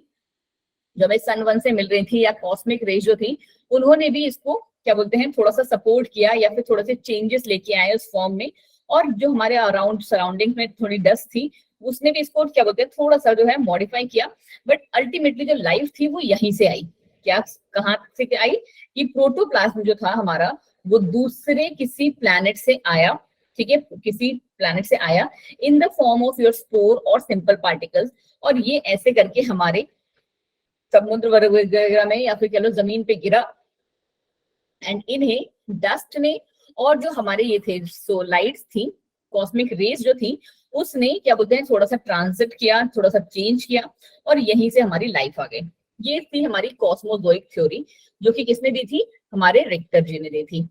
जो हमें सन वन से मिल रही थी या कॉस्मिक रेज जो थी, उन्होंने भी इसको क्या बोलते हैं थोड़ा सा सपोर्ट किया या फिर थोड़े से चेंजेस लेके आए उस फॉर्म में। और जो हमारे अराउंड सराउंडिंग में थोड़ी डस्ट थी उसने भी इसको क्या बोलते हैं थोड़ा सा जो है मॉडिफाई किया, बट अल्टीमेटली जो लाइफ थी वो यहीं से आई। क्या, कहाँ से आई, कि प्रोटोप्लाज्म जो था हमारा वो दूसरे किसी प्लैनेट से आया। ठीक है, किसी प्लैनेट से आया इन the form of your spore और सिंपल पार्टिकल्स, और ये ऐसे करके हमारे समुद्र वगैरह में या फिर कह लो जमीन पे गिरा। एंड इन्हें डस्ट ने और जो हमारे ये थे सोलाइट्स थी, कॉस्मिक रेज जो थी, उसने क्या बोलते हैं थोड़ा सा ट्रांजिट किया, थोड़ा सा चेंज किया और यहीं से हमारी लाइफ आ गई। ये थी हमारी कॉस्मोजोइक थ्योरी, जो कि किसने दी थी, हमारे रिक्टर जी ने दी थी।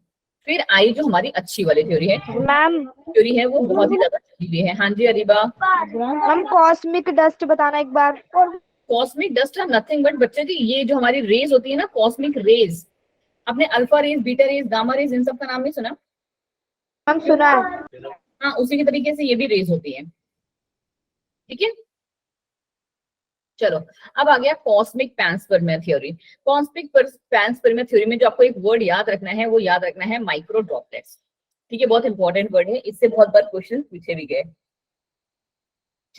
फिर आई जो हमारी अच्छी वाली थ्योरी है, मैम थ्योरी है वो बहुत ही ज्यादा चली हुई है। हाँ जी अरीबा, हम कॉस्मिक डस्ट बताना एक बार। कॉस्मिक डस्ट है नथिंग बट बच्चे जी ये जो हमारी रेज होती है ना, कॉस्मिक रेज, आपने alpha rays, beta rays, gamma rays इन सब का नाम नहीं सुना? हम सुना है। हाँ, उसी के तरीके से ये भी रेज होती है। ठीक है, चलो अब आ गया कॉस्मिक पैंस्पर्मिया थ्योरी। कॉस्मिक पैंस्पर्मिया थ्योरी में जो आपको एक वर्ड याद रखना है वो याद रखना है माइक्रो ड्रॉपलेट्स। ठीक है, बहुत इंपॉर्टेंट वर्ड है, इससे बहुत बार क्वेश्चन पूछे भी गए।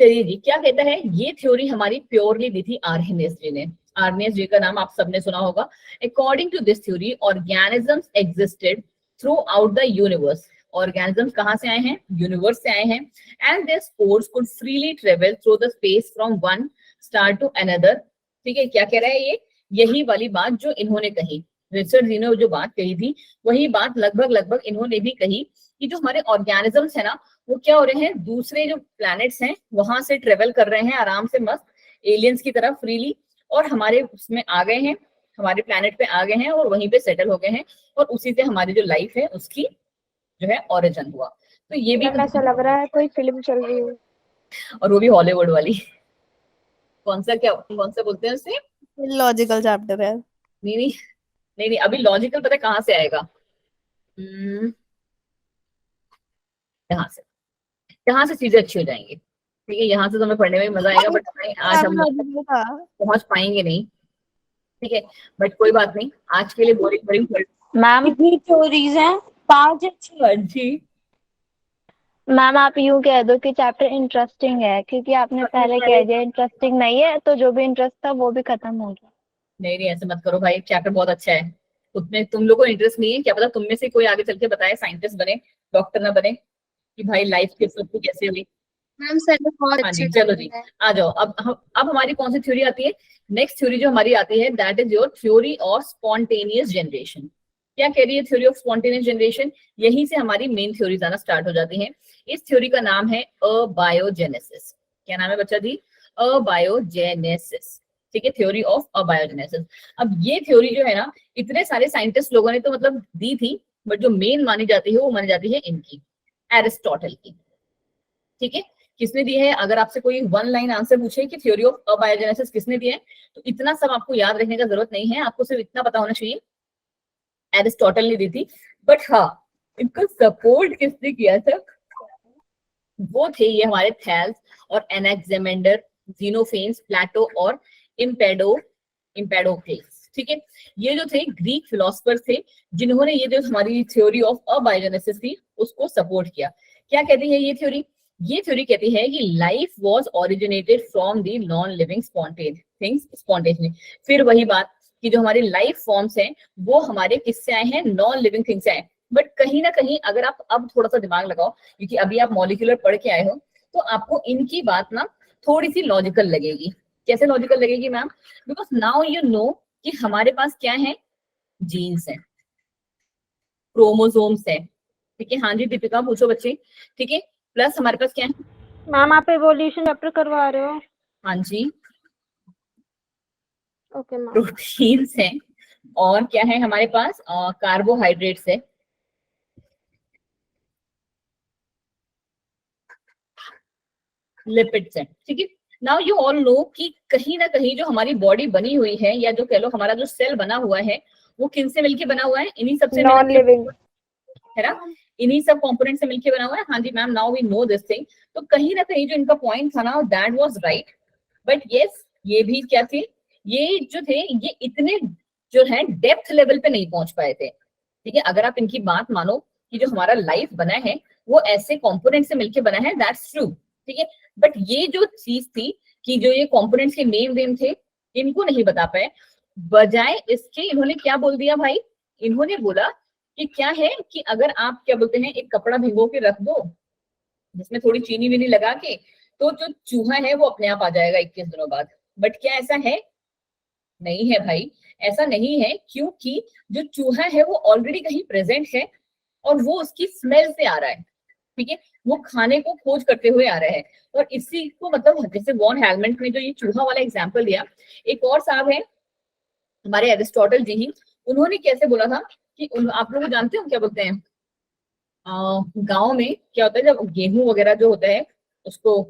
चलिए जी, क्या कहता है, ये थ्योरी हमारी प्योरली दी थी आर्हेनियस जी ने। आर्हेनियस जी का नाम आप सबने सुना होगा। According to this theory organisms existed throughout the universe. Organisms कहाँ से आए हैं, यूनिवर्स से आए हैं। And their spores could freely travel through the space from one star to another. ठीक है, क्या कह रहा है ये, यही वाली बात जो इन्होंने कही, रिचर्ड जी ने जो बात कही थी वही बात लगभग इन्होंने भी कही कि जो हमारे ऑर्गेनिजम्स है ना वो क्या हो रहे हैं, दूसरे जो प्लैनेट्स हैं वहां से ट्रेवल कर रहे हैं आराम से मस्त एलियंस की तरफ फ्रीली, और हमारे उसमें आ गए हैं, हमारे प्लैनेट पे आ गए हैं और वहीं पे सेटल हो गए हैं, और उसी से हमारी जो लाइफ है उसकी जो है ओरिजिन हुआ। तो ये भी ऐसा लग रहा है कोई फिल्म चल रही है, और वो भी हॉलीवुड वाली। कौन सा बोलते हैं उसे, लॉजिकल चैप्टर है। नहीं, अभी लॉजिकल पता है कहाँ से आएगा, यहाँ से चीजें अच्छी हो जाएंगी। ठीक है, यहाँ से तो हमें पढ़ने में मजा आएगा, बट आज हम पहुंच पाएंगे नहीं। ठीक है, बट कोई बात नहीं, आज के लिए बोरिंग मैम कितनी थ्योरीज हैं? 5 जी। मैम आप यूं कह दो कि चैप्टर इंटरेस्टिंग है, क्योंकि आपने पहले कह दिया इंटरेस्टिंग नहीं है, तो जो भी इंटरेस्ट था वो भी खत्म हो गया। नहीं ऐसे मत करो भाई, चैप्टर बहुत अच्छा है, उसमें तुम लोग को इंटरेस्ट नहीं है, क्या पता तुम में से कोई आगे चल के बताए साइंटिस्ट बने, डॉक्टर ना बने, कि भाई लाइफ की उत्पत्ति कैसे हुई। मैम सर बहुत हाँ जी, अच्छी चलो जी आ जाओ। अब हमारी कौन सी थ्योरी आती है, नेक्स्ट थ्योरी जो हमारी आती है that is your theory of spontaneous generation. क्या कह रही है थ्योरी ऑफ स्पॉन्टेनियस जनरेशन, यहीं से हमारी मेन थ्योरीज आना स्टार्ट हो जाती हैं। इस थ्योरी का नाम है अबायोजेनेसिस। क्या नाम है बच्चा जी, अबायोजेनेसिस। ठीक है, थ्योरी ऑफ अबायोजेनेसिस। अब ये थ्योरी जो है ना इतने सारे साइंटिस्ट लोगों ने तो मतलब दी थी, बट जो मेन मानी जाती है वो मानी जाती है इनकी, एरिस्टोटल की। ठीक है, किसने दी है, अगर आपसे कोई वन लाइन आंसर पूछे कि थ्योरी ऑफ अबायोजेनेसिस किसने दिया है, तो इतना सब आपको याद रखने का जरूरत नहीं है, आपको सिर्फ इतना पता होना चाहिए एरिस्टोटल ने दी थी। बट हाँ, इनको सपोर्ट किसने किया था, वो थे ये हमारे थैल्स और एनाक्सिमेंडर, ज़ीनोफेन्स, प्लेटो और एम्पेडोक्लेस। ठीक है, ये जो थे ग्रीक फिलोसफर थे जिन्होंने ये जो हमारी थ्योरी ऑफ अबायोजेनेसिस थी उसको सपोर्ट किया। क्या कहती है ये थ्योरी? ये थ्योरी कहती है कि life was originated from the non living things spontaneously. फिर वही बात कि जो हमारे लाइफ फॉर्म्स हैं वो हमारे किससे आए हैं? नॉन लिविंग थिंग्स से आए। बट कहीं ना कहीं अगर आप अब थोड़ा सा दिमाग लगाओ, क्योंकि अभी आप मॉलिक्यूलर पढ़ के आए हो, तो आपको इनकी बात ना थोड़ी सी लॉजिकल लगेगी। कैसे लॉजिकल लगेगी ma'am? Because now you know कि हमारे पास क्या है? जीन्स है, क्रोमोसोम्स है। ठीक है, हाँ जी दीपिका पूछो बच्चे। ठीक है, प्लस हमारे पास क्या है? मैम आप एवोल्यूशन चैप्टर करवा रहे हो? हाँ जी, ओके मैम। प्रोटीन्स है और क्या है हमारे पास? कार्बोहाइड्रेट्स है। लिपिड्स है। ठीक है, नाउ यू ऑल नो कि कहीं ना कहीं जो हमारी बॉडी बनी हुई है या जो कह लो हमारा जो सेल बना हुआ है वो किन से मिलके बना हुआ है? इन्हीं सबसे नॉन लिविंग। है ना, इन्हीं सब कंपोनेंट से मिलके बना हुआ है। हाँ जी ma'am, now we know this thing. तो कहीं ना कहीं जो इनका पॉइंट था ना that was right, but yes ये भी क्या थे? ये जो थे ये इतने जो है डेप्थ लेवल पे नहीं पहुंच पाए थे। ठीक है, अगर आप इनकी बात मानो कि जो हमारा लाइफ बना है वो ऐसे कंपोनेंट से मिलके बना है, दैट्स ट्रू। ठीक है, बट ये जो चीज थी कि जो ये कंपोनेंट्स के नेम वेम थे इनको नहीं बता पाए, बजाय इसके इन्होंने क्या बोल दिया भाई? इन्होंने बोला कि क्या है कि अगर आप क्या बोलते हैं एक कपड़ा भिगो के रख दो जिसमें थोड़ी चीनी वीनी लगा के, तो जो चूहा है वो अपने आप आ जाएगा 21 दिनों बाद। बट क्या ऐसा है? नहीं है भाई, ऐसा नहीं है, क्योंकि जो चूहा है वो ऑलरेडी कहीं प्रेजेंट है और वो उसकी स्मेल से आ रहा है। ठीक है, वो खाने को खोज करते हुए आ रहा है। और इसी को मतलब जैसे वॉन हेलमेंट ने जो ये चूहा वाला एग्जाम्पल दिया, एक और साहब है हमारे एरिस्टोटल जी ही, उन्होंने कैसे बोला था कि आप लोग जानते हो क्या बोलते हैं गांव में क्या होता है जब गेहूं वगैरह जो होता है उसको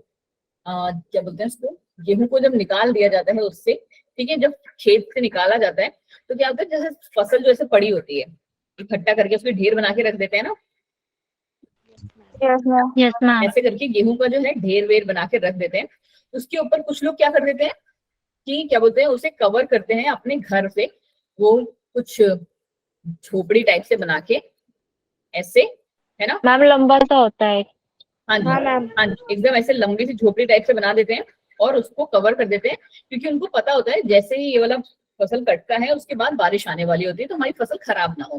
क्या बोलते हैं उसको, गेहूं को जब निकाल दिया जाता है उससे, ठीक है, जब खेत से निकाला जाता है तो क्या होता है जैसे फसल जो ऐसे पड़ी होती है इकट्ठा करके उसको ढेर बना के रख देते हैं ना, यस मैम। ऐसे करके गेहूं का जो है ढेर वेर बना के रख देते हैं। उसके ऊपर कुछ लोग क्या कर देते हैं कि क्या बोलते हैं उसे कवर करते हैं अपने घर से, वो कुछ झोपड़ी टाइप से बना के ऐसे, है ना मैम लंबा सा होता है। हाँ जी, हाँ जी, एकदम ऐसे लंबी सी झोपड़ी टाइप से बना देते हैं और उसको कवर कर देते हैं, क्योंकि उनको पता होता है जैसे ही ये वाला फसल कटता है उसके बाद बारिश आने वाली होती है तो हमारी फसल खराब ना हो।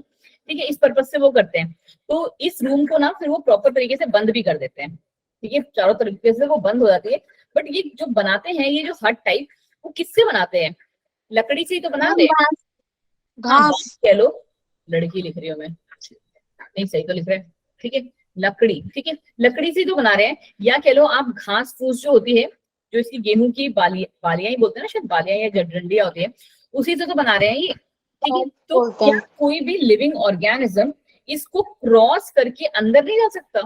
ठीक है, इस पर्पज से वो करते हैं। तो इस रूम को ना फिर वो प्रॉपर तरीके से बंद भी कर देते हैं। ठीक है, चारों तरीके से वो बंद हो जाती है। बट ये जो बनाते हैं ये जो हट टाइप, वो किससे बनाते हैं? लकड़ी से ही तो बनाते हैं। घास कह लो, लड़की लिख रही हूँ मैं, नहीं सही तो लिख रहे हैं। ठीक है, लकड़ी, ठीक है, लकड़ी से तो बना रहे हैं, या कह लो आप घास फूस जो होती है, जो इसकी गेहूं की बालियां ही बोलते हैं ना, शायद बालियां या डंडियां होती है, उसी से तो बना रहे हैं ये। ठीक है, तो क्या कोई भी लिविंग ऑर्गेनिज्म इसको क्रॉस करके अंदर नहीं जा सकता?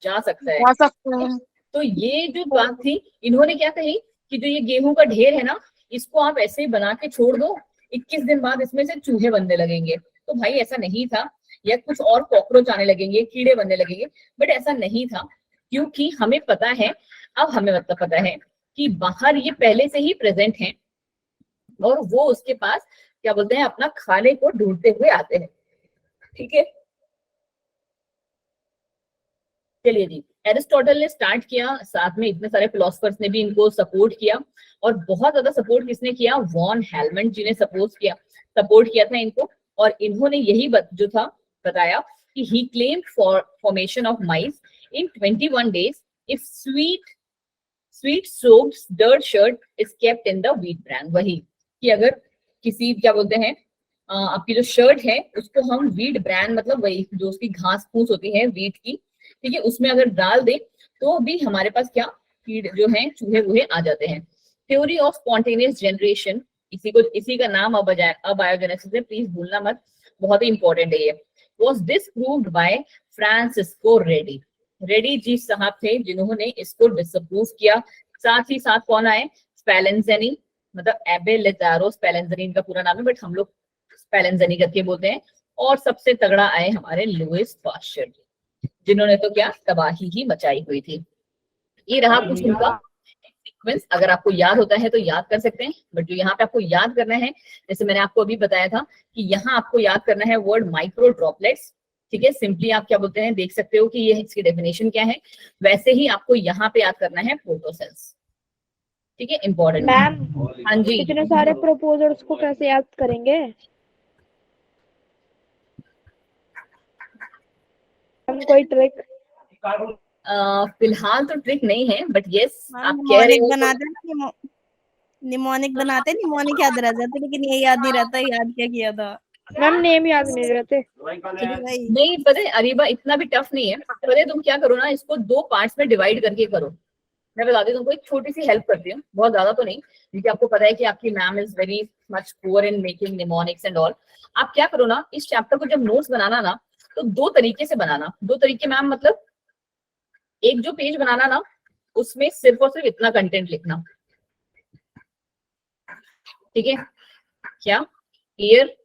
जा सकता है। तो ये जो बात थी इन्होंने क्या कही कि जो ये गेहूं का ढेर है ना, इसको आप ऐसे ही बना के छोड़ दो, 21 दिन बाद इसमें से चूहे बनने लगेंगे। तो भाई ऐसा नहीं था, या कुछ और कॉकरोच आने लगेंगे, कीड़े बनने लगेंगे, बट ऐसा नहीं था, क्योंकि हमें पता है, अब हमें मतलब पता है कि बाहर ये पहले से ही प्रेजेंट हैं और वो उसके पास क्या बोलते हैं अपना खाने को ढूंढते हुए आते हैं। ठीक है, चलिए जी, एरिस्टोटल ने स्टार्ट किया, साथ में इतने सारे फिलोसफर्स ने भी इनको सपोर्ट किया, और बहुत ज्यादा सपोर्ट किसने किया? वॉन हेलमेंट जी ने सपोर्ट किया था इनको। और इन्होंने यही जो था बताया कि he claimed for formation of mice in 21 days if sweet soaked dirt shirt is kept in the wheat bran। वही कि अगर किसी क्या बोलते हैं आपकी जो शर्ट है उसको हम वीट ब्रांड, मतलब वही जो उसकी घास फूस होती है वीट की, ठीक है, उसमें अगर डाल दे तो भी हमारे पास क्या कीड़ जो है चूहे वूहे आ जाते हैं। थ्योरी ऑफ स्पॉन्टेनियस जनरेशन, इसी का नाम अबायोजेनेसिस है, प्लीज भूलना मत, बहुत ही इंपॉर्टेंट है ये। Was this proved by Francesco Redi ji साहब थे जिन्होंने इसको डिसअप्रूव किया। साथ ही साथ कौन आए? स्पेलेंजेनी, मतलब एबेलेजारो स्पेलेंजेनी इनका पूरा नाम है, बट हम लोग स्पेलेंजेनी करके बोलते हैं। और सबसे तगड़ा आए हमारे लुइस पास्चर। जिन्होंने तो क्या तबाही ही मचाई हुई थी। ये रहा कुछ उनका सीक्वेंस। अगर आपको याद होता है तो याद कर सकते हैं, बट जो यहाँ पे आपको याद करना है, जैसे मैंने आपको अभी बताया था कि यहाँ आपको याद करना है वर्ड माइक्रो ड्रॉपलेट्स। ठीक है, सिंपली आप क्या बोलते हैं देख सकते हो कि ये इसकी डेफिनेशन क्या है। वैसे ही आपको यहाँ पे याद करना है फोटोसेल्स। ठीक है, इंपॉर्टेंट। मैम हाँ जी, इतने सारे प्रपोजल्स को कैसे याद करेंगे? हम कोई ट्रिक? फिलहाल तो ट्रिक नहीं है, बट यस मैम आप कह रहे निमोनिक हो बनाते हैं ना, निमोनिक बनाते हैं, निमोनिक याद रह जाते, लेकिन ये याद नहीं रहता याद क्या किया था। मैम नेम याद नहीं रहते। वही। नहीं पता है अरीबा, इतना भी टफ नहीं है। पता है तुम क्या करो ना, इसको 2 पार्ट्स में डिवाइड करके करो। मैं बताती हूँ तुमको, एक छोटी सी हेल्प करती हूँ, बहुत ज्यादा तो नहीं, क्योंकि आपको पता है कि आपकी ma'am is very much poor in making mnemonics and all. आप क्या करो ना, इस चैप्टर को जब नोट्स बनाना ना, तो 2 तरीके से बनाना। 2 तरीके मैम मतलब, एक जो पेज बनाना ना, उसमें सिर्फ और सिर्फ इतना कंटेंट लिखना। ठीक है, क्या ईयर,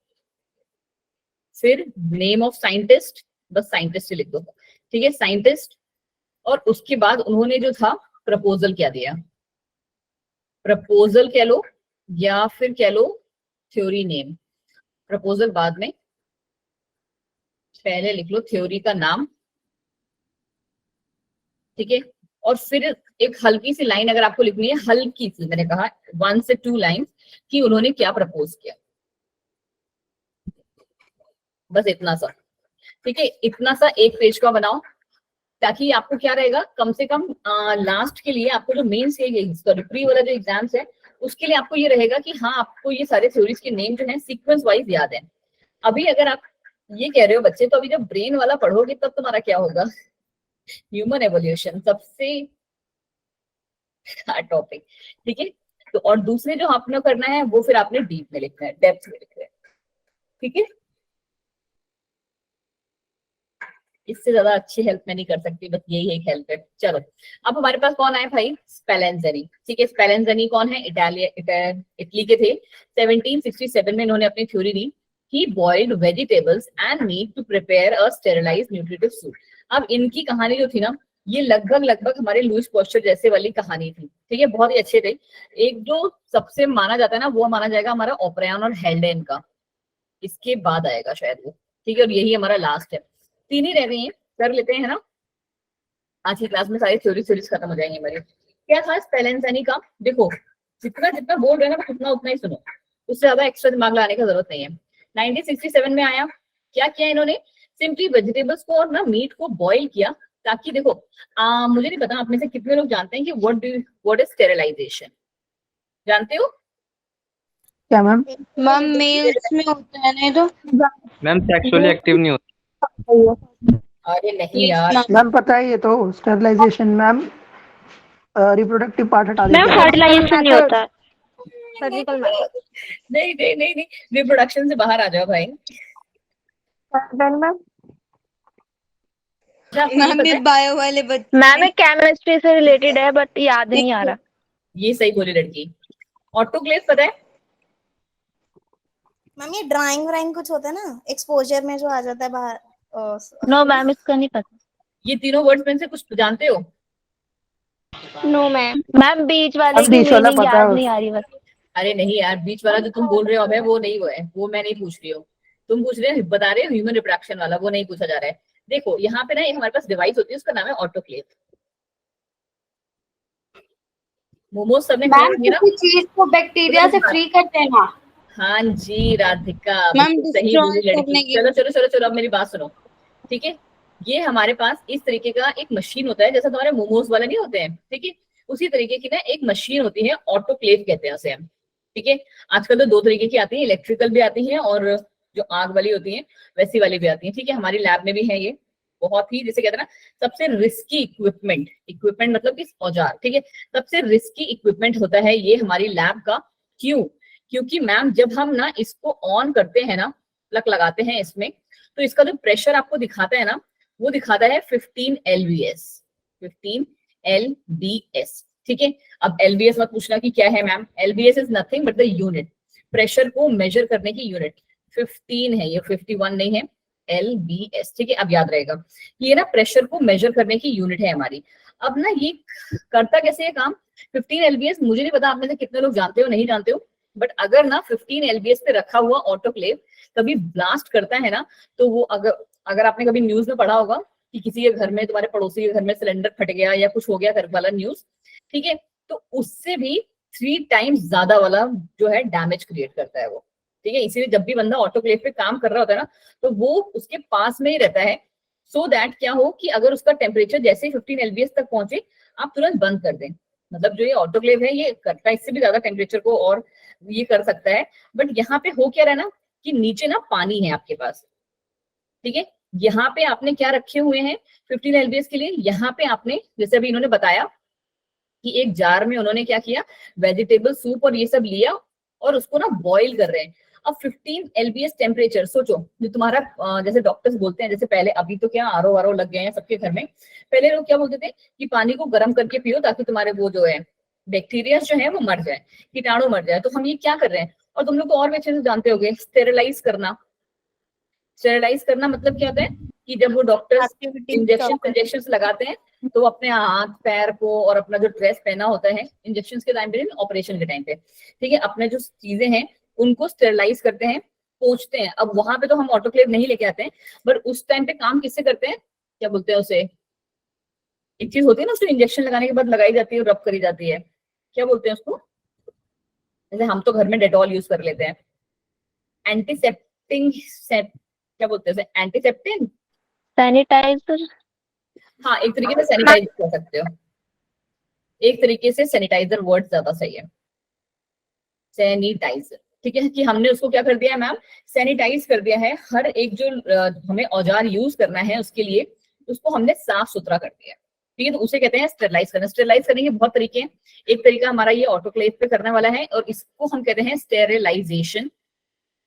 फिर नेम ऑफ साइंटिस्ट, बस साइंटिस्ट ही लिख दो। ठीक है, साइंटिस्ट, और उसके बाद उन्होंने जो था प्रपोजल क्या दिया, प्रपोजल कह लो या फिर कह लो थ्योरी नेम। प्रपोजल बाद में, पहले लिख लो थ्योरी का नाम। ठीक है, और फिर एक हल्की सी लाइन अगर आपको लिखनी है, हल्की सी, मैंने कहा 1 से 2 लाइन कि उन्होंने क्या प्रपोज किया, बस इतना सा। ठीक है, इतना सा एक पेज का बनाओ, ताकि आपको क्या रहेगा, कम से कम लास्ट के लिए आपको जो मेंस है, प्री वाला जो एग्जाम्स है, उसके लिए आपको ये रहेगा कि हाँ आपको ये सारे थ्योरीज के नेम जो है सीक्वेंस वाइज याद है। अभी अगर आप ये कह रहे हो बच्चे, तो अभी जब ब्रेन वाला पढ़ोगे तब तुम्हारा क्या होगा, ह्यूमन एवोल्यूशन सबसे टॉपिक। ठीक है, तो और दूसरे जो आपने करना है वो फिर आपने डीप में लिखना है, डेप्थ में लिखना है। ठीक है, इससे ज्यादा अच्छी हेल्प मैं नहीं कर सकती, बस यही एक हेल्प है। चलो, अब हमारे पास कौन आए भाई, स्पेलेंजनी। ठीक है, स्पेलेंजनी कौन है, इटली के थे। 1767 में इन्होंने अपनी थ्योरी दी, he boiled vegetables and meat to prepare a sterilized nutritive soup. अब इनकी कहानी जो थी ना, ये लगभग हमारे लुईस पॉस्चर जैसे वाली कहानी थी। ठीक है, बहुत ही अच्छे थे। एक जो सबसे माना जाता है ना, वो माना जाएगा हमारा ओपरायन और हेल्डेन का, इसके बाद आएगा शायद वो। ठीक है, और यही हमारा लास्ट है। 3 ही रह गई हैं, कर लेते हैं ना, आज की क्लास में सारी थ्योरीज खत्म हो जाएंगी हमारी। क्या था स्पेलेंजनी का, देखो जितना जितना बोल रहे हैं ना, उतना उतना ही सुनो, उससे ज्यादा एक्स्ट्रा दिमाग लगाने की जरूरत नहीं है। 1967 में आया, क्या किया इन्होंने, सिंपली वेजिटेबल्स को और ना मीट को बॉईल किया, ताकि देखो मुझे नहीं पता आप में से कितने लोग जानते हैं कि व्हाट इज स्टेरिलाइजेशन, जानते हो? क्या मैम? मैम मेल्स में होता है नहीं तो? मैम सेक्सुअली एक्टिव नहीं होता। अरे नहीं यार, मैम पता है ये तो स्टेरिलाइजेशन मैम रिप्रोडक्टिव पार्ट हटा मैम देती है। फर्टिलाइजेशन नहीं होता है, सर्जिकल नहीं नहीं नहीं नहीं, रिप्रोडक्शन से बाहर आ जाओ भाई। मैम। अच्छा, आपको ये मैम पता ये है? बायो वाले बच्चे मैम एक केमिस्ट्री से रिलेटेड है बट याद नहीं आ रहा। ये सही बोली लड़की। ऑटोक्लेव पता है? मैम ये ड्राइंग कुछ होता है ना, एक्सपोजर में जो आ जाता है बाहर। नो मैम इसका नहीं पता। ये तीनों वर्ड्स में से कुछ जानते हो? No ma'am. मैम बीच वाले अब की बीच वाला मीनिंग पता याद है नहीं आ रही बस। अरे नहीं यार, बीच वाला जो तुम बोल रहे हो अबे, वो नहीं, वो है, वो मैं नहीं पूछ रही हूँ। तुम पूछ रहे हो, बता रहे हो ह्यूमन रिप्रोडक्शन वाला, वो नहीं पूछा जा रहा है। देखो यहाँ पे ना एक हमारे पास डिवाइस होती है, उसका नाम है ऑटोक्लेव। मोमोज सबने खाए मैम होंगे ना? किसी चीज को बैक्टीरिया से फ्री कर देना। हाँ जी राधिका, मैम बिल्कुल सही डिस्ट्रॉय बोली करने लड़की। की। चलो चलो चलो चलो, अब मेरी बात सुनो। ठीक है, ये हमारे पास इस तरीके का एक मशीन होता है, जैसा तुम्हारे मोमोज वाले नहीं होते हैं, ठीक है, उसी तरीके की ना एक मशीन होती है, ऑटोक्लेव कहते हैं उसे हम। ठीक है, आजकल तो 2 तरीके की आती है, इलेक्ट्रिकल भी आती है और जो आग वाली होती है वैसी वाली भी आती है। ठीक है, हमारी लैब में भी है ये, बहुत ही जैसे कहते हैं ना सबसे रिस्की इक्विपमेंट मतलब कि औजार। ठीक है, सबसे रिस्की इक्विपमेंट होता है ये हमारी लैब का। क्यों? क्योंकि मैम जब हम ना इसको ऑन करते हैं ना, प्लग लगाते हैं इसमें, तो इसका जो प्रेशर आपको दिखाता है ना, वो दिखाता है 15 LVS। 15 LVS। ठीक है, अब LVS मत पूछना कि क्या है ma'am, LVS is nothing but the unit, pressure को मेजर करने की यूनिट। 15 है ये, 51 नहीं है, LBS, ठीक है। अब याद रहेगा ये ना प्रेशर को मेजर करने की यूनिट है हमारी। अब ना ये करता कैसे है काम, 15 LBS, मुझे नहीं पता आप में से कितने लोग जानते हो नहीं जानते हो, बट अगर ना 15 LBS पे रखा हुआ ऑटोक्लेव कभी ब्लास्ट करता है ना, तो वो अगर आपने कभी न्यूज में पढ़ा होगा कि किसी के घर में, तुम्हारे पड़ोसी के घर में सिलेंडर फट गया या कुछ हो गया घर वाला न्यूज, ठीक है, तो उससे भी 3 टाइम्स ज्यादा वाला जो है डैमेज क्रिएट करता है वो, ठीक है। इसीलिए जब भी बंदा ऑटोक्लेव पे काम कर रहा होता है ना, तो वो उसके पास में ही रहता है, सो दैट क्या हो कि अगर उसका टेम्परेचर जैसे ही 15 LBS तक पहुंचे आप तुरंत बंद कर दें। मतलब जो ये ऑटोक्लेव है ये करता है इससे भी ज्यादा टेम्परेचर को और ये कर सकता है, बट यहाँ पे हो क्या रहा है ना कि नीचे ना पानी है आपके पास, ठीक है। यहाँ पे आपने क्या रखे हुए हैं 15 LBS के लिए, यहाँ पे आपने जैसे अभी इन्होंने बताया कि एक जार में उन्होंने क्या किया, वेजिटेबल सूप और ये सब लिया और उसको ना बॉईल कर रहे हैं। अब 15 LBS टेम्परेचर, सोचो जो तुम्हारा जैसे डॉक्टर्स बोलते हैं, जैसे पहले, अभी तो क्या RO लग गए हैं सबके घर में, पहले लोग क्या बोलते थे कि पानी को गर्म करके पियो ताकि तुम्हारे वो जो है बैक्टीरिया जो है वो मर जाए, कीटाणु मर जाए। तो हम ये क्या कर रहे हैं, और तुम लोग तो और भी अच्छे से जानते होगे, स्टेरिलाइज करना। स्टेरिलाइज करना मतलब क्या होता है कि जब वो डॉक्टर्स इंजेक्शन लगाते हैं तो वो अपने हाथ पैर को और अपना जो ड्रेस पहना होता है इंजेक्शन के टाइम पे, ऑपरेशन के टाइम पे, ठीक है, अपने जो चीजें हैं उनको स्टेरिलाइज करते हैं, पोंछते हैं। अब वहां पे तो हम ऑटोक्लेव नहीं लेके आते हैं, बट उस टाइम पे काम किससे करते हैं, क्या बोलते हैं उसे, एक चीज होती है ना उसको इंजेक्शन लगाने के बाद लगाई जाती है, रब करी जाती है, क्या बोलते हैं उसको, जैसे हम तो घर में डेटॉल यूज कर लेते हैं, एंटीसेप्टिंग, क्या बोलते हैं, एंटीसेप्टिन, सैनिटाइजर, हाँ एक तरीके से सैनिटाइज कर सकते हो, एक तरीके से सैनिटाइजर वर्ड ज्यादा सही है, सैनिटाइजर, ठीक है। कि हमने उसको क्या कर दिया है मैम, सैनिटाइज कर दिया है। हर एक जो हमें औजार यूज करना है उसके लिए उसको हमने साफ सुथरा कर दिया, ठीक है। तो उसे कहते हैं स्टेरिलाइज करना। स्टेरिलाइज करने के बहुत तरीके हैं, एक तरीका हमारा ये ऑटोक्लेव पे करने वाला है और इसको हम कहते हैं स्टेरिलाइजेशन,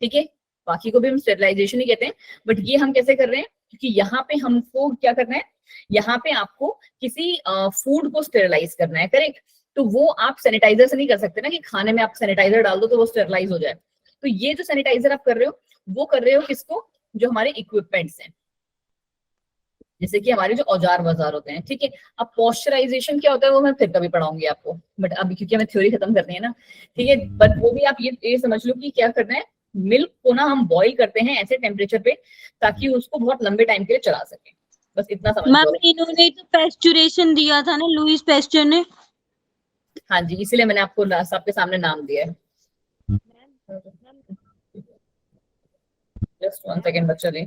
ठीक है। बाकी को भी हम स्टेरिलाइजेशन ही कहते हैं, बट ये हम कैसे कर रहे हैं, क्योंकि यहाँ पे हमको क्या करना है, यहाँ पे आपको किसी फूड को स्टेरिलाइज करना है, करेक्ट। तो वो आप सैनिटाइजर से नहीं कर सकते ना कि खाने में आप सैनिटाइजर डाल दो तो वो स्टेरिलाइज हो जाए। तो ये जो सैनिटाइजर आप कर रहे हो वो कर रहे हो किसको, जो हमारे इक्विपमेंट्स हैं, जैसे कि हमारे जो औजार वजार होते हैं, ठीक है। अब पॉस्चराइजेशन क्या होता है वो मैं फिर कभी पढ़ाऊंगी आपको, बट अभी क्योंकि हमें थ्योरी खत्म करनी है ना, ठीक है। बट वो भी आप ये समझ लो कि क्या करना है, मिल्क को ना हम बॉईल करते हैं ऐसे टेम्परेचर पे ताकि उसको बहुत लंबे टाइम के लिए चला सके, बस इतना समझ मैम लो। इन्होंने तो पेस्चुरेशन दिया था ना, लुईस पेस्चर ने। हाँ जी, इसीलिए मैंने आपको आपके सामने नाम दिया है। जस्ट 1 सेकेंड बच्चा जी।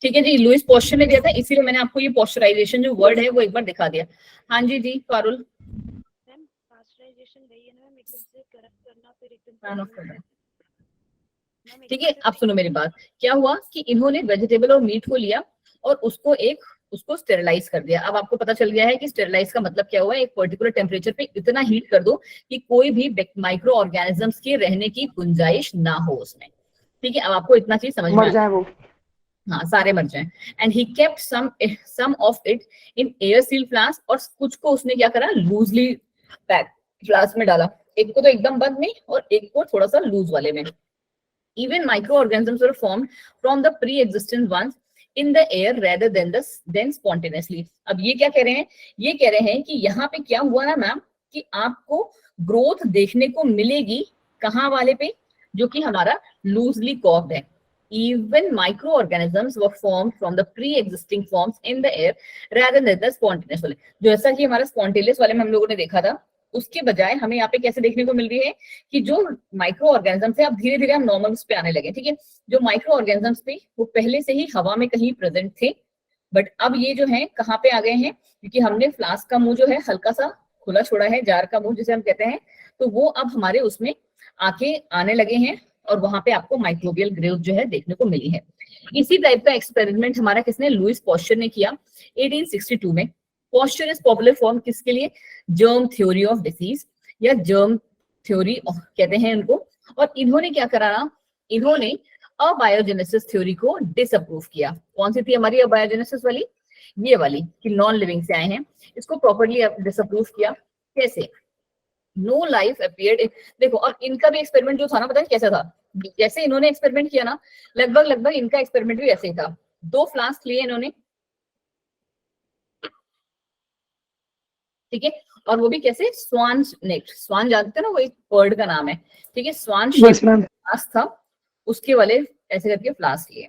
ठीक है जी, लुईस पॉस्चर ने दिया था, इसीलिए मैंने आपको ये पॉस्चराइजेशन जो वर्ड है वो एक बार दिखा दिया। हाँ जी जी पारुल, ठीक है। अब सुनो मेरी बात, क्या हुआ कि इन्होंने वेजिटेबल और मीट को लिया और उसको स्टेरिलाइज कर दिया। अब आपको पता चल गया है कि स्टेरिलाइज का मतलब क्या हुआ, एक पर्टिकुलर टेम्परेचर पे इतना हीट कर दो कि कोई भी माइक्रो ऑर्गेनिजम्स के रहने की गुंजाइश ना हो उसमें, ठीक है। अब आपको इतना चीज समझ में मर जाए वो, हाँ सारे मर जाएं। And he kept some of it in air seal flask, और कुछ को उसने क्या करा, लूजली पैक फ्लास्क में डाला, एक को तो एकदम बंद में और एक को थोड़ा सा लूज वाले में। Even microorganisms were formed from the pre-existent ones in the air rather than spontaneously. अब ये क्या कह रहे हैं, ये कह रहे हैं कि यहाँ पे क्या हुआ ना मैम कि आपको ग्रोथ देखने को मिलेगी कहाँ वाले पे, जो कि हमारा लूजली कॉक्ड है। Even microorganisms were formed from the pre-existing forms in the air rather than the spontaneous वाले। जो ऐसा कि हमारा spontaneous वाले में हम लोगों ने देखा था, उसके बजाय हमें यहाँ पे कैसे देखने को मिल रही है कि जो माइक्रो ऑर्गेनिजम्स है, अब धीरे धीरे हम नॉर्मल्स पे आने लगे, ठीक है। जो माइक्रो ऑर्गेनिजम्स थे वो पहले से ही हवा में कहीं प्रेजेंट थे, बट अब ये जो है कहाँ पे आ गए हैं, क्योंकि हमने फ्लास्क का मुंह जो है हल्का सा खुला छोड़ा है, जार का मुंह जिसे हम कहते हैं, तो वो अब हमारे उसमें आने लगे हैं और वहां पे आपको माइक्रोबियल ग्रोथ जो है देखने को मिली है। इसी टाइप का एक्सपेरिमेंट हमारा किसने, लुईस पॉस्चर ने किया 1862 में। पॉस्चर इज पॉपुलर फॉर्म किसके लिए, जर्म थ्योरी ऑफ डिसीज या जर्म थ्योरी कहते हैं इनको। और इन्होंने क्या करा ना, इन्होंने अबायोजेनेसिस थ्योरी को डिसअप्रूव किया। कौन सी थी हमारी अबायोजेनेसिस वाली, ये वाली कि नॉन लिविंग से आए हैं, इसको प्रॉपर्ली डिसअप्रूव किया। कैसे, नो लाइफ अपीयर्ड। देखो, और इनका भी एक्सपेरिमेंट जो था ना, पता है कैसा था? जैसे इन्होंने एक्सपेरिमेंट किया ना, लगभग लगभग इनका एक्सपेरिमेंट भी ऐसे ही था। 2 फ्लास्क लिए इन्होंने, ठीक है, और वो भी कैसे? स्वान नेक, स्वान जानते हैं ना, वो एक बर्ड का नाम है, ठीक है, स्वान शेप Yes, ma'am. फ्लास्क था, उसके वाले ऐसे करके फ्लास्क लिए,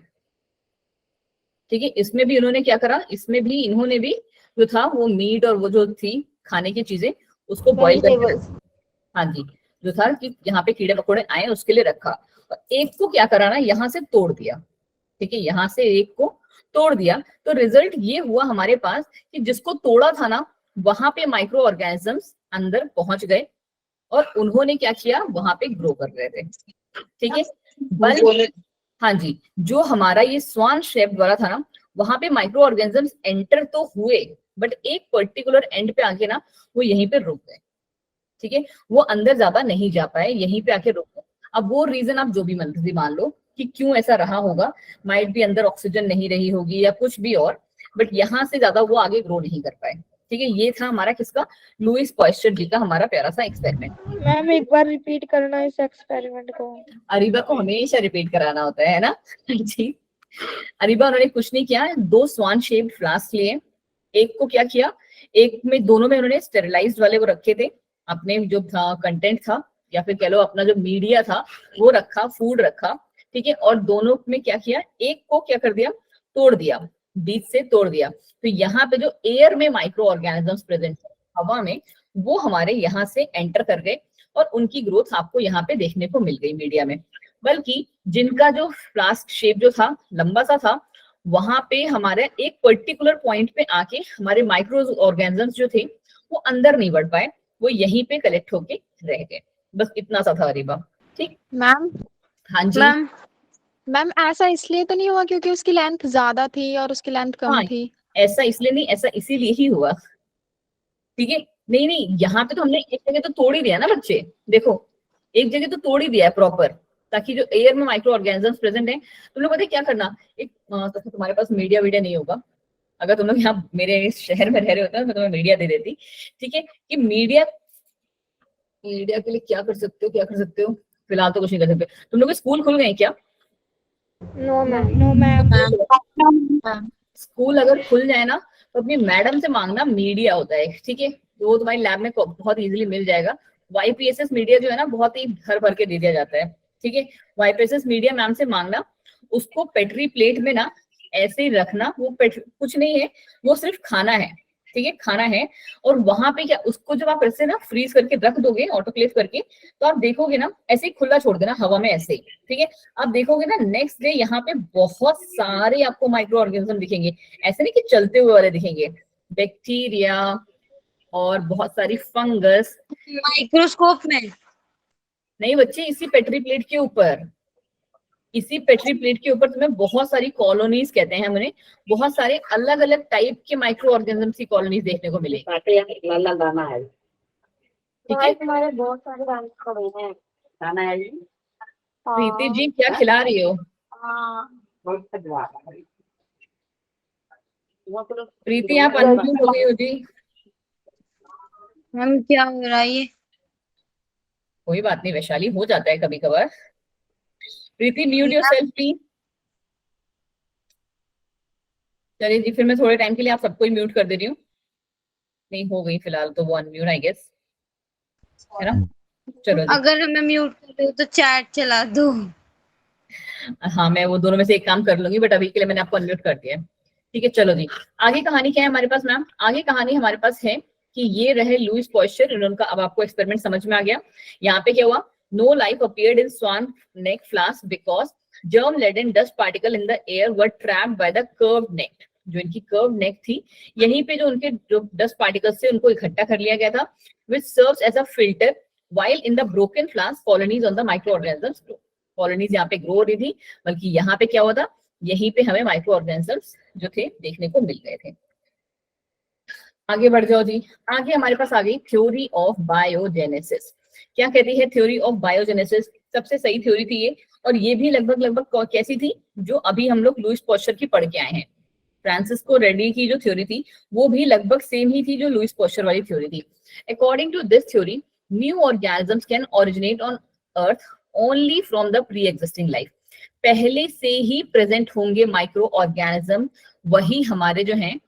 ठीक है। इसमें भी इन्होंने क्या करा, इसमें भी इन्होंने भी जो था वो मीट और वो जो थी खाने की चीजें उसको बॉईल करके, हाँ जी, जो था कि यहाँ पे कीड़े मकोड़े आए उसके लिए रखा, और एक को क्या करा ना, यहाँ से तोड़ दिया, ठीक है, यहाँ से एक को तोड़ दिया। तो रिजल्ट ये हुआ हमारे पास कि जिसको तोड़ा था ना, वहां पे माइक्रो ऑर्गेनिजम्स अंदर पहुंच गए और उन्होंने क्या किया, वहां पे ग्रो कर रहे थे, ठीक है। बल्कि हाँ जी, जो हमारा ये स्वान शेप वाला था ना, वहां पे माइक्रो ऑर्गेनिजम्स एंटर तो हुए, बट एक पर्टिकुलर एंड पे आके ना वो यहीं पे रुक गए, ठीक है, वो अंदर ज्यादा नहीं जा पाए, यहीं पे आके रुक गए। अब वो रीजन आप जो भी मर्जी मान लो कि क्यों ऐसा रहा होगा, माइट भी अंदर ऑक्सीजन नहीं रही होगी या कुछ भी और, बट यहाँ से ज्यादा वो आगे ग्रो नहीं कर पाए, ठीक है। ये था हमारा किसका? लुईस पॉस्चर जी का हमारा प्यारा सा एक्सपेरिमेंट। मैम एक बार रिपीट करना इस एक्सपेरिमेंट को। अरीबा को हमेशा रिपीट कराना होता है ना जी। अरीबा, उन्होंने कुछ नहीं किया, 2 स्वान शेप्ड फ्लास्क लिए, एक को क्या किया, एक में, दोनों में उन्होंने स्टेरिलाइज्ड वाले वो रखे थे, अपने जो था कंटेंट था या फिर कह लो अपना जो मीडिया था वो रखा, फूड रखा, ठीक है, और दोनों में क्या किया, एक को क्या कर दिया, तोड़ दिया, बीच से तोड़ दिया। तो यहाँ पे जो एयर में माइक्रो ऑर्गेनिजम्स प्रेजेंट है, हवा में, वो हमारे यहाँ से एंटर कर गए और उनकी ग्रोथ आपको यहाँ पे देखने को मिल गई मीडिया में। बल्कि जिनका जो फ्लास्क शेप जो था लंबा सा था, वहां पे हमारे एक पर्टिकुलर पॉइंट पे आके हमारे माइक्रो ऑर्गेनिजम्स जो थे वो अंदर नहीं बढ़ पाए, वो यहीं पे कलेक्ट होके रह गए। बस इतना सा था अरीबा, ठीक। मैम हाँ जी मैम मैम ऐसा इसलिए तो नहीं हुआ क्योंकि उसकी लेंथ ज्यादा थी और उसकी लेंथ कम हाँ, थी? ऐसा इसलिए नहीं, ऐसा इसीलिए ही हुआ, ठीक है। नहीं नहीं, यहाँ पे तो हमने एक जगह तो तोड़ ही दिया ना बच्चे, देखो एक जगह तो तोड़ ही दिया है प्रॉपर, ताकि जो एयर में माइक्रो ऑर्गेनिजम्स प्रेजेंट हैं, तुम लोग पता है क्या करना, एक तो तुम्हारे पास मीडिया वीडिया नहीं होगा, अगर तुम लोग यहाँ मेरे इस शहर में रह रहे होते हैं तो मैं तुम्हें मीडिया दे देती, ठीक है, कि मीडिया के लिए क्या कर सकते हो, क्या कर सकते हो, फिलहाल तो कुछ नहीं कर सकते। तुम लोग के स्कूल खुल गए हैं क्या? No ma'am, no ma'am. School अगर खुल जाए ना तो अपनी मैडम से मांगना, मीडिया होता है, ठीक है, तो वो तुम्हारी लैब में बहुत इजीली मिल जाएगा। YPSS मीडिया जो है ना, बहुत ही भर भर के दे दिया जाता है, ठीक है। YPSS मीडिया मैम से मांगना, उसको पेट्री प्लेट में ना ऐसे ही रखना, वो कुछ नहीं है, वो सिर्फ खाना है, ठीक है, खाना है। और वहां पे क्या, उसको जब आप ऐसे ना फ्रीज करके रख दोगे ऑटोक्लेव करके, तो आप देखोगे ना ऐसे ही खुला छोड़ देना हवा में ऐसे ही, ठीक है, आप देखोगे ना नेक्स्ट डे यहाँ पे बहुत सारे आपको माइक्रो ऑर्गेनिज्म दिखेंगे, ऐसे नहीं कि चलते हुए वाले दिखेंगे, बैक्टीरिया और बहुत सारी फंगस। माइक्रोस्कोप में नहीं बच्चे, इसी पेट्री प्लेट के ऊपर, इसी पेट्री प्लेट के ऊपर तुम्हें बहुत सारी कॉलोनीज कहते हैं उन्हें, बहुत सारे अलग अलग टाइप के माइक्रो ऑर्गेनिज्म की कॉलोनीज देखने को मिलेगी, ठीक है। तुम्हारे बहुत सारे दाने हैं। प्रीति जी क्या खिला रही हो? प्रीति आप अनम्यूट हो गई हो जी। मैम क्या हो रहा है ये? कोई बात नहीं वैशाली, हो जाता है कभी कभार। प्रीति म्यूट योरसेल्फ प्लीज। चलिए जी, फिर मैं थोड़े टाइम के लिए आप सबको ही म्यूट कर दे रही हूँ। नहीं हो गई फिलहाल तो वो अनम्यूट आई गेस, है ना। चलो जी। अगर मैं म्यूट कर दूं तो चैट चला दो। हाँ मैं वो दोनों में से एक काम कर लूंगी, बट अभी के लिए मैंने आपको अनम्यूट कर दिया है, ठीक है। चलो जी, आगे कहानी क्या है हमारे पास मैम? आगे कहानी हमारे पास है कि ये रहे लुईस पॉस्चर, उनका अब आपको एक्सपेरिमेंट समझ में आ गया। यहाँ पे क्या हुआ, no life appeared in swan neck flask because germ laden dust particle in the air were trapped by the curved neck। जो इनकी कर्व नेक थी, यहीं पे जो उनके जो डस्ट पार्टिकल्स थे उनको इकट्ठा कर लिया गया था, which serves as a filter while in the broken flask colonies on the microorganisms grow। Colonies यहाँ पे ग्रो हो रही थी, बल्कि यहाँ पे क्या हुआ था, यहीं पे हमें माइक्रो ऑर्गेनिजम्स जो थे देखने को मिल गए थे। आगे बढ़ जाओ जी। आगे हमारे पास आ गई थ्योरी ऑफ बायोजेनेसिस। क्या कहती है थ्योरी ऑफ बायोजेनेसिस? सबसे सही थ्योरी थी ये, और ये भी लगभग कैसी थी, जो अभी हम लोग लुईस पॉस्चर की पढ़ के आए हैं। फ्रांसिस्को रेड्डी की जो थ्योरी थी वो भी लगभग सेम ही थी जो लुईस पॉस्चर वाली थ्योरी थी। According to this theory new organisms can originate on earth only from the pre existing life. पहले से ही प्रेजेंट होंगे माइक्रो ऑर्गेनिज्म, वही हमारे जो हैं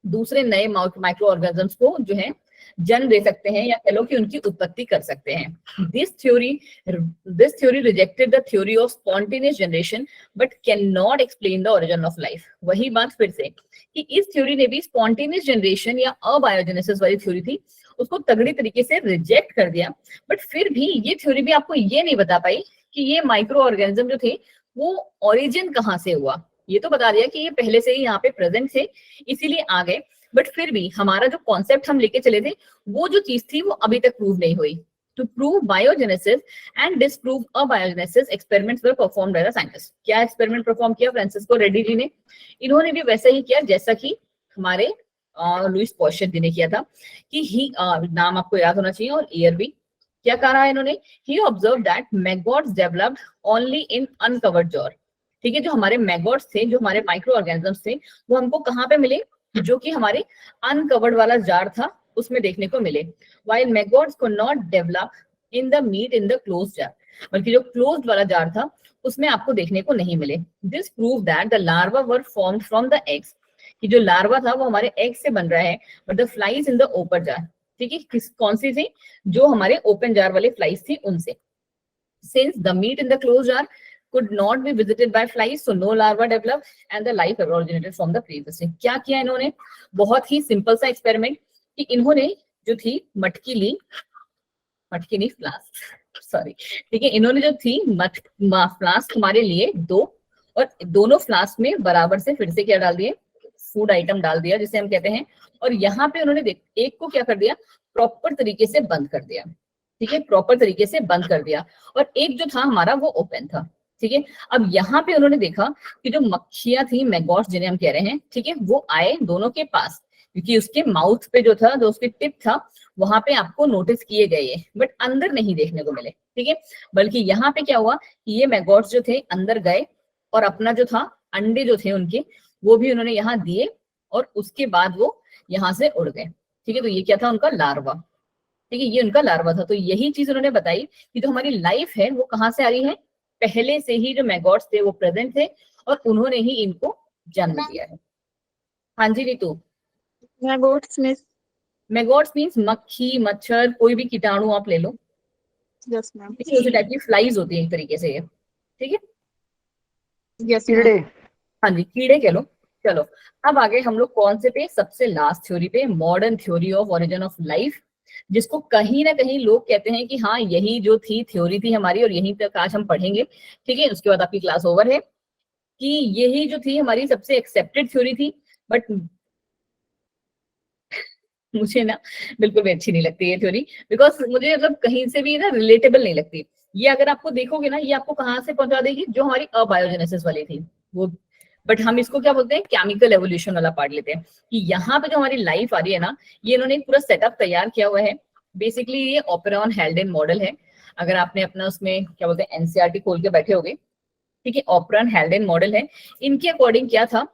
दूसरे नए माइक्रो ऑर्गेनिजम्स को जो है जन्म दे सकते हैं, या कह लो कि उनकी उत्पत्ति कर सकते हैं। This theory rejected the theory of spontaneous generation but can not explain the origin of life. वही बात फिर से कि इस थ्योरी ने भी स्पॉन्टेनियस जनरेशन या अबायोजेनेसिस वाली थ्योरी थी उसको तगड़ी तरीके से रिजेक्ट कर दिया, बट फिर भी ये थ्योरी भी आपको ये नहीं बता पाई कि ये माइक्रो ऑर्गेनिज्म जो थे वो ओरिजिन कहाँ से हुआ। ये तो बता दिया कि ये पहले से ही यहाँ पे प्रेजेंट थे इसीलिए आ गए, बट फिर भी हमारा जो कॉन्सेप्ट हम लेके चले थे वो जो चीज थी वो अभी तक प्रूव नहीं हुई। To prove biogenesis and disprove abiogenesis experiments were performed by the scientist. क्या एक्सपेरिमेंट परफॉर्म किया फ्रांसिस्को रेड्डी जी ने? इन्होंने भी वैसा ही किया जैसा कि हमारे लुईस पॉस्चर जी ने किया था कि ही नाम आपको याद होना चाहिए और ईयर भी। क्या कहा है इन्होंने? He observe that maggots developed only in uncovered jar. ठीक है, जो हमारे मैगॉट्स थे, जो हमारे माइक्रो ऑर्गेनिजम्स थे, वो हमको कहाँ पे मिले? जो कि हमारे अनकवर्ड वाला जार था उसमें देखने को मिले। While maggots could not develop in the meat in the closed jar, बल्कि जो क्लोज्ड वाला जार था उसमें आपको देखने को नहीं मिले। This prove that the larva were formed from the eggs, कि जो लार्वा था वो हमारे एग से बन रहा है, but the flies in the open jar. ठीक है, कौन सी थी? जो हमारे ओपन जार वाले फ्लाइज थी उनसे। Since the meat in the closed jar could not be visited by flies, so no larva developed and the life originated from the pre-existing। क्या किया इन्होंने? बहुत ही सिंपल सा एक्सपेरिमेंट कि इन्होंने जो थी मटकी ली, मटकी नहीं फ्लास्क, सॉरी, ठीक है, इन्होंने जो थी फ्लास्क हमारे लिए दो, और दोनों फ्लास्क में बराबर से फिर से क्या डाल दिए? फूड आइटम डाल दिया जिसे हम कहते हैं, और यहाँ पे उन्होंने एक को क्या कर दिया? प्रॉपर तरीके से बंद कर दिया। ठीक है, प्रॉपर तरीके से बंद कर दिया, और एक जो था हमारा वो ओपन था। ठीक है, अब यहाँ पे उन्होंने देखा कि जो मक्खियां थी, मैगॉट्स जिन्हें हम कह रहे हैं, ठीक है, वो आए दोनों के पास, क्योंकि उसके माउथ पे जो था, जो उसके टिप था, वहां पे आपको नोटिस किए गए, बट अंदर नहीं देखने को मिले। ठीक है, बल्कि यहाँ पे क्या हुआ कि ये मैगॉट्स जो थे अंदर गए और अपना जो था अंडे जो थे उनके वो भी उन्होंने यहाँ दिए, और उसके बाद वो यहाँ से उड़ गए। ठीक है, तो ये क्या था? उनका लार्वा। ठीक है, ये उनका लार्वा था। तो यही चीज उन्होंने बताई कि जो हमारी लाइफ है वो कहाँ से आ रही है? पहले से ही जो मैगॉट्स थे वो प्रेजेंट थे और उन्होंने ही इनको जन्म दिया है। हाँ जी रीतू। मैगॉट्स मीन्स मक्खी, मच्छर, कोई भी कीटाणु आप ले लो। Yes ma'am. उसी टाइप की फ्लाइज होती है एक तरीके से ये। ठीक है, यस कीड़े। हाँ जी, कीड़े कह लो। चलो अब आगे हम लोग कौन से पे? सबसे लास्ट थ्योरी पे, modern theory of origin of life, जिसको कहीं ना कहीं लोग कहते हैं कि हाँ यही जो थी थ्योरी थी हमारी और यहीं तक आज हम पढ़ेंगे। ठीक है, उसके बाद आपकी क्लास ओवर है, कि यही जो थी हमारी सबसे एक्सेप्टेड थ्योरी थी, बट मुझे ना बिल्कुल भी अच्छी नहीं लगती ये थ्योरी, बिकॉज मुझे मतलब कहीं से भी ना रिलेटेबल नहीं लगती। ये अगर आपको देखोगे ना, ये आपको कहाँ से पहुंचा देगी? जो हमारी अबायोजेनेसिस वाली थी वो। बट हम इसको क्या बोलते हैं? केमिकल एवोल्यूशन वाला पार्ट लेते हैं, कि यहाँ पे जो हमारी लाइफ आ रही है ना, ये इन्होंने पूरा सेटअप तैयार किया हुआ है। बेसिकली ये ओपेरॉन हेल्डेन मॉडल है। अगर आपने अपना उसमें क्या बोलते हैं एनसीईआरटी खोल के बैठे होगे, ठीक है, ओपेरॉन हेल्डेन मॉडल है। इनके अकॉर्डिंग क्या था,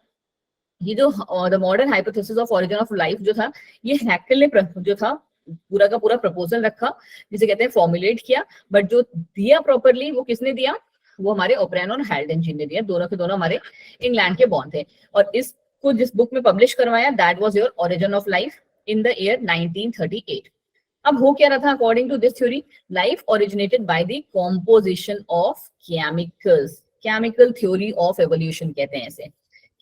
ये जो the modern hypothesis of origin of life जो था, ये हैकेल ने जो था पूरा का पूरा प्रपोजल रखा, जिसे कहते हैं फॉर्मुलेट किया, बट जो दिया प्रॉपरली वो किसने दिया? वो हमारे ओपेरॉन और हेल्डेन जी ने दिया। दोनों के दोनों हमारे इंग्लैंड के बॉर्न थे, और इसको जिस बुक में पब्लिश करवाया, that was your origin of life in the year 1938। अब हो क्या रहा था? According to this theory, life originated by the composition of chemicals. Chemical theory of evolution कहते हैं इसे,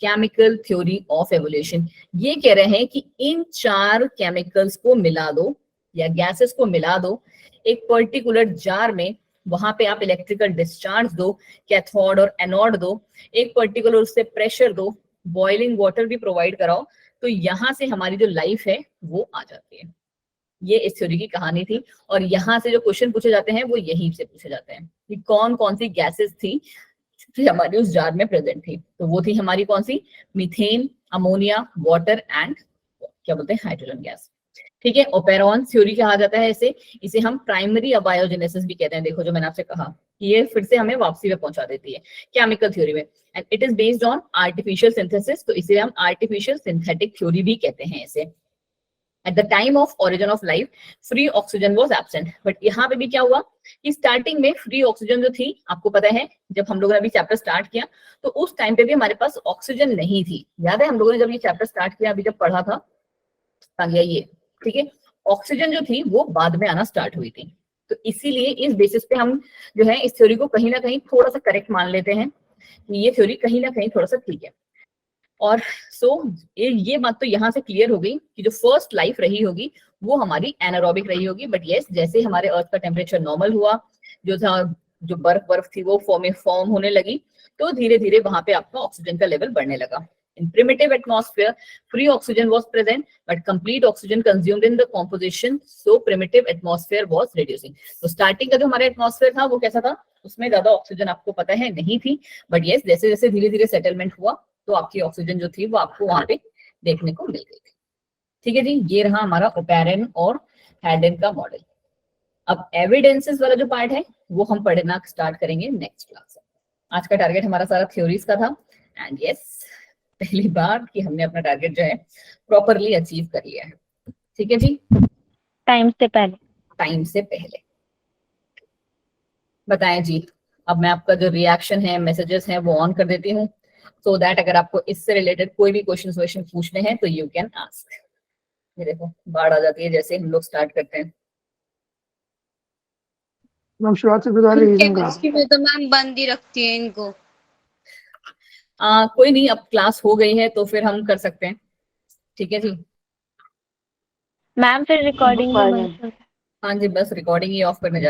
केमिकल थ्योरी ऑफ एवोल्यूशन। ये कह रहे हैं कि इन चार केमिकल्स को मिला दो या गैसेस को मिला दो एक पर्टिकुलर जार में, वहां पे आप इलेक्ट्रिकल डिस्चार्ज दो, कैथोड और एनोड दो, एक पर्टिकुलर उससे प्रेशर दो, बॉइलिंग वाटर भी प्रोवाइड कराओ, तो यहाँ से हमारी जो लाइफ है वो आ जाती है। ये इस थ्योरी की कहानी थी, और यहाँ से जो क्वेश्चन पूछे जाते हैं वो यही से पूछे जाते हैं कि कौन कौन सी गैसेस थी जो हमारी उस जार में प्रेजेंट थी। तो वो थी हमारी कौन सी? मीथेन, अमोनिया, वाटर एंड क्या बोलते हैं हाइड्रोजन गैस। ठीक है, ओपेरॉन थ्योरी कहा जाता है इसे हम प्राइमरी अबायोजेनेसिस भी कहते हैं। देखो जो मैंने आपसे कहा, ये फिर से हमें वापसी पे पहुंचा देती है केमिकल थ्योरी में, and it is based on artificial synthesis, तो इसे हम आर्टिफिशियल सिंथेटिक थ्योरी भी कहते हैं इसे। At the time of origin of life, free oxygen was absent. But यहाँ पे भी क्या हुआ कि स्टार्टिंग में फ्री ऑक्सीजन जो थी, आपको पता है जब हम लोगों ने अभी चैप्टर स्टार्ट किया तो उस टाइम पे भी हमारे पास ऑक्सीजन नहीं थी। याद है हम लोगों ने जब ये चैप्टर स्टार्ट किया, अभी जब पढ़ा था, आ गया ये, ठीक है। ऑक्सीजन जो थी वो बाद में आना स्टार्ट हुई थी। तो इसीलिए इस बेसिस पे हम जो है इस थ्योरी को कहीं ना कहीं थोड़ा सा करेक्ट मान लेते हैं कि ये थ्योरी कहीं ना कहीं थोड़ा सा ठीक है। और सो ये बात तो यहाँ से क्लियर हो गई कि जो फर्स्ट लाइफ रही होगी वो हमारी एनारोबिक रही होगी। बट यस, जैसे हमारे अर्थ का टेम्परेचर नॉर्मल हुआ, जो था जो बर्फ थी वो फॉर्म होने लगी, तो धीरे धीरे वहां पे आपका ऑक्सीजन का लेवल बढ़ने लगा। In primitive atmosphere, free oxygen was present, but complete oxygen consumed in the composition, so primitive atmosphere was reducing. तो स्टार्टिंग का जो हमारा एटमॉस्फेयर था वो कैसा था, उसमें ज्यादा ऑक्सीजन आपको पता है नहीं थी। बट यस, जैसे जैसे धीरे धीरे सेटलमेंट हुआ तो आपकी ऑक्सीजन जो थी वो आपको वहां पे देखने को मिल गई थी। ठीक है जी, ये रहा हमारा ओपेरन और हैडन का मॉडल। अब एविडेंसेस वाला जो पार्ट है वो हम पढ़ना स्टार्ट करेंगे नेक्स्ट क्लास में। आज का टारगेट हमारा सारा थ्योरीज का था, एंड यस, पहली बार कि हमने अपना टारगेट जो है प्रॉपरली अचीव कर लिया है। ठीक है जी, टाइम से पहले बताएं जी। अब मैं आपका जो रिएक्शन है, मैसेजेस हैं, वो ऑन कर देती हूँ, सो दैट अगर आपको इससे रिलेटेड कोई भी क्वेश्चन पूछने हैं तो यू कैन आस्क। ये देखो बाढ़ आ जाती है जैसे हम लोग स्टार्ट करते हैं। मैम शुरुआत से दोबारा रिवीजन करा। केमिस्ट्री में तो मैम बंद ही रखती है इनको। कोई नहीं, अब क्लास हो गई है तो फिर हम कर सकते हैं। ठीक है जी, मैम फिर रिकॉर्डिंग हाँ जी, बस रिकॉर्डिंग ही ऑफ करने जा रहे हैं।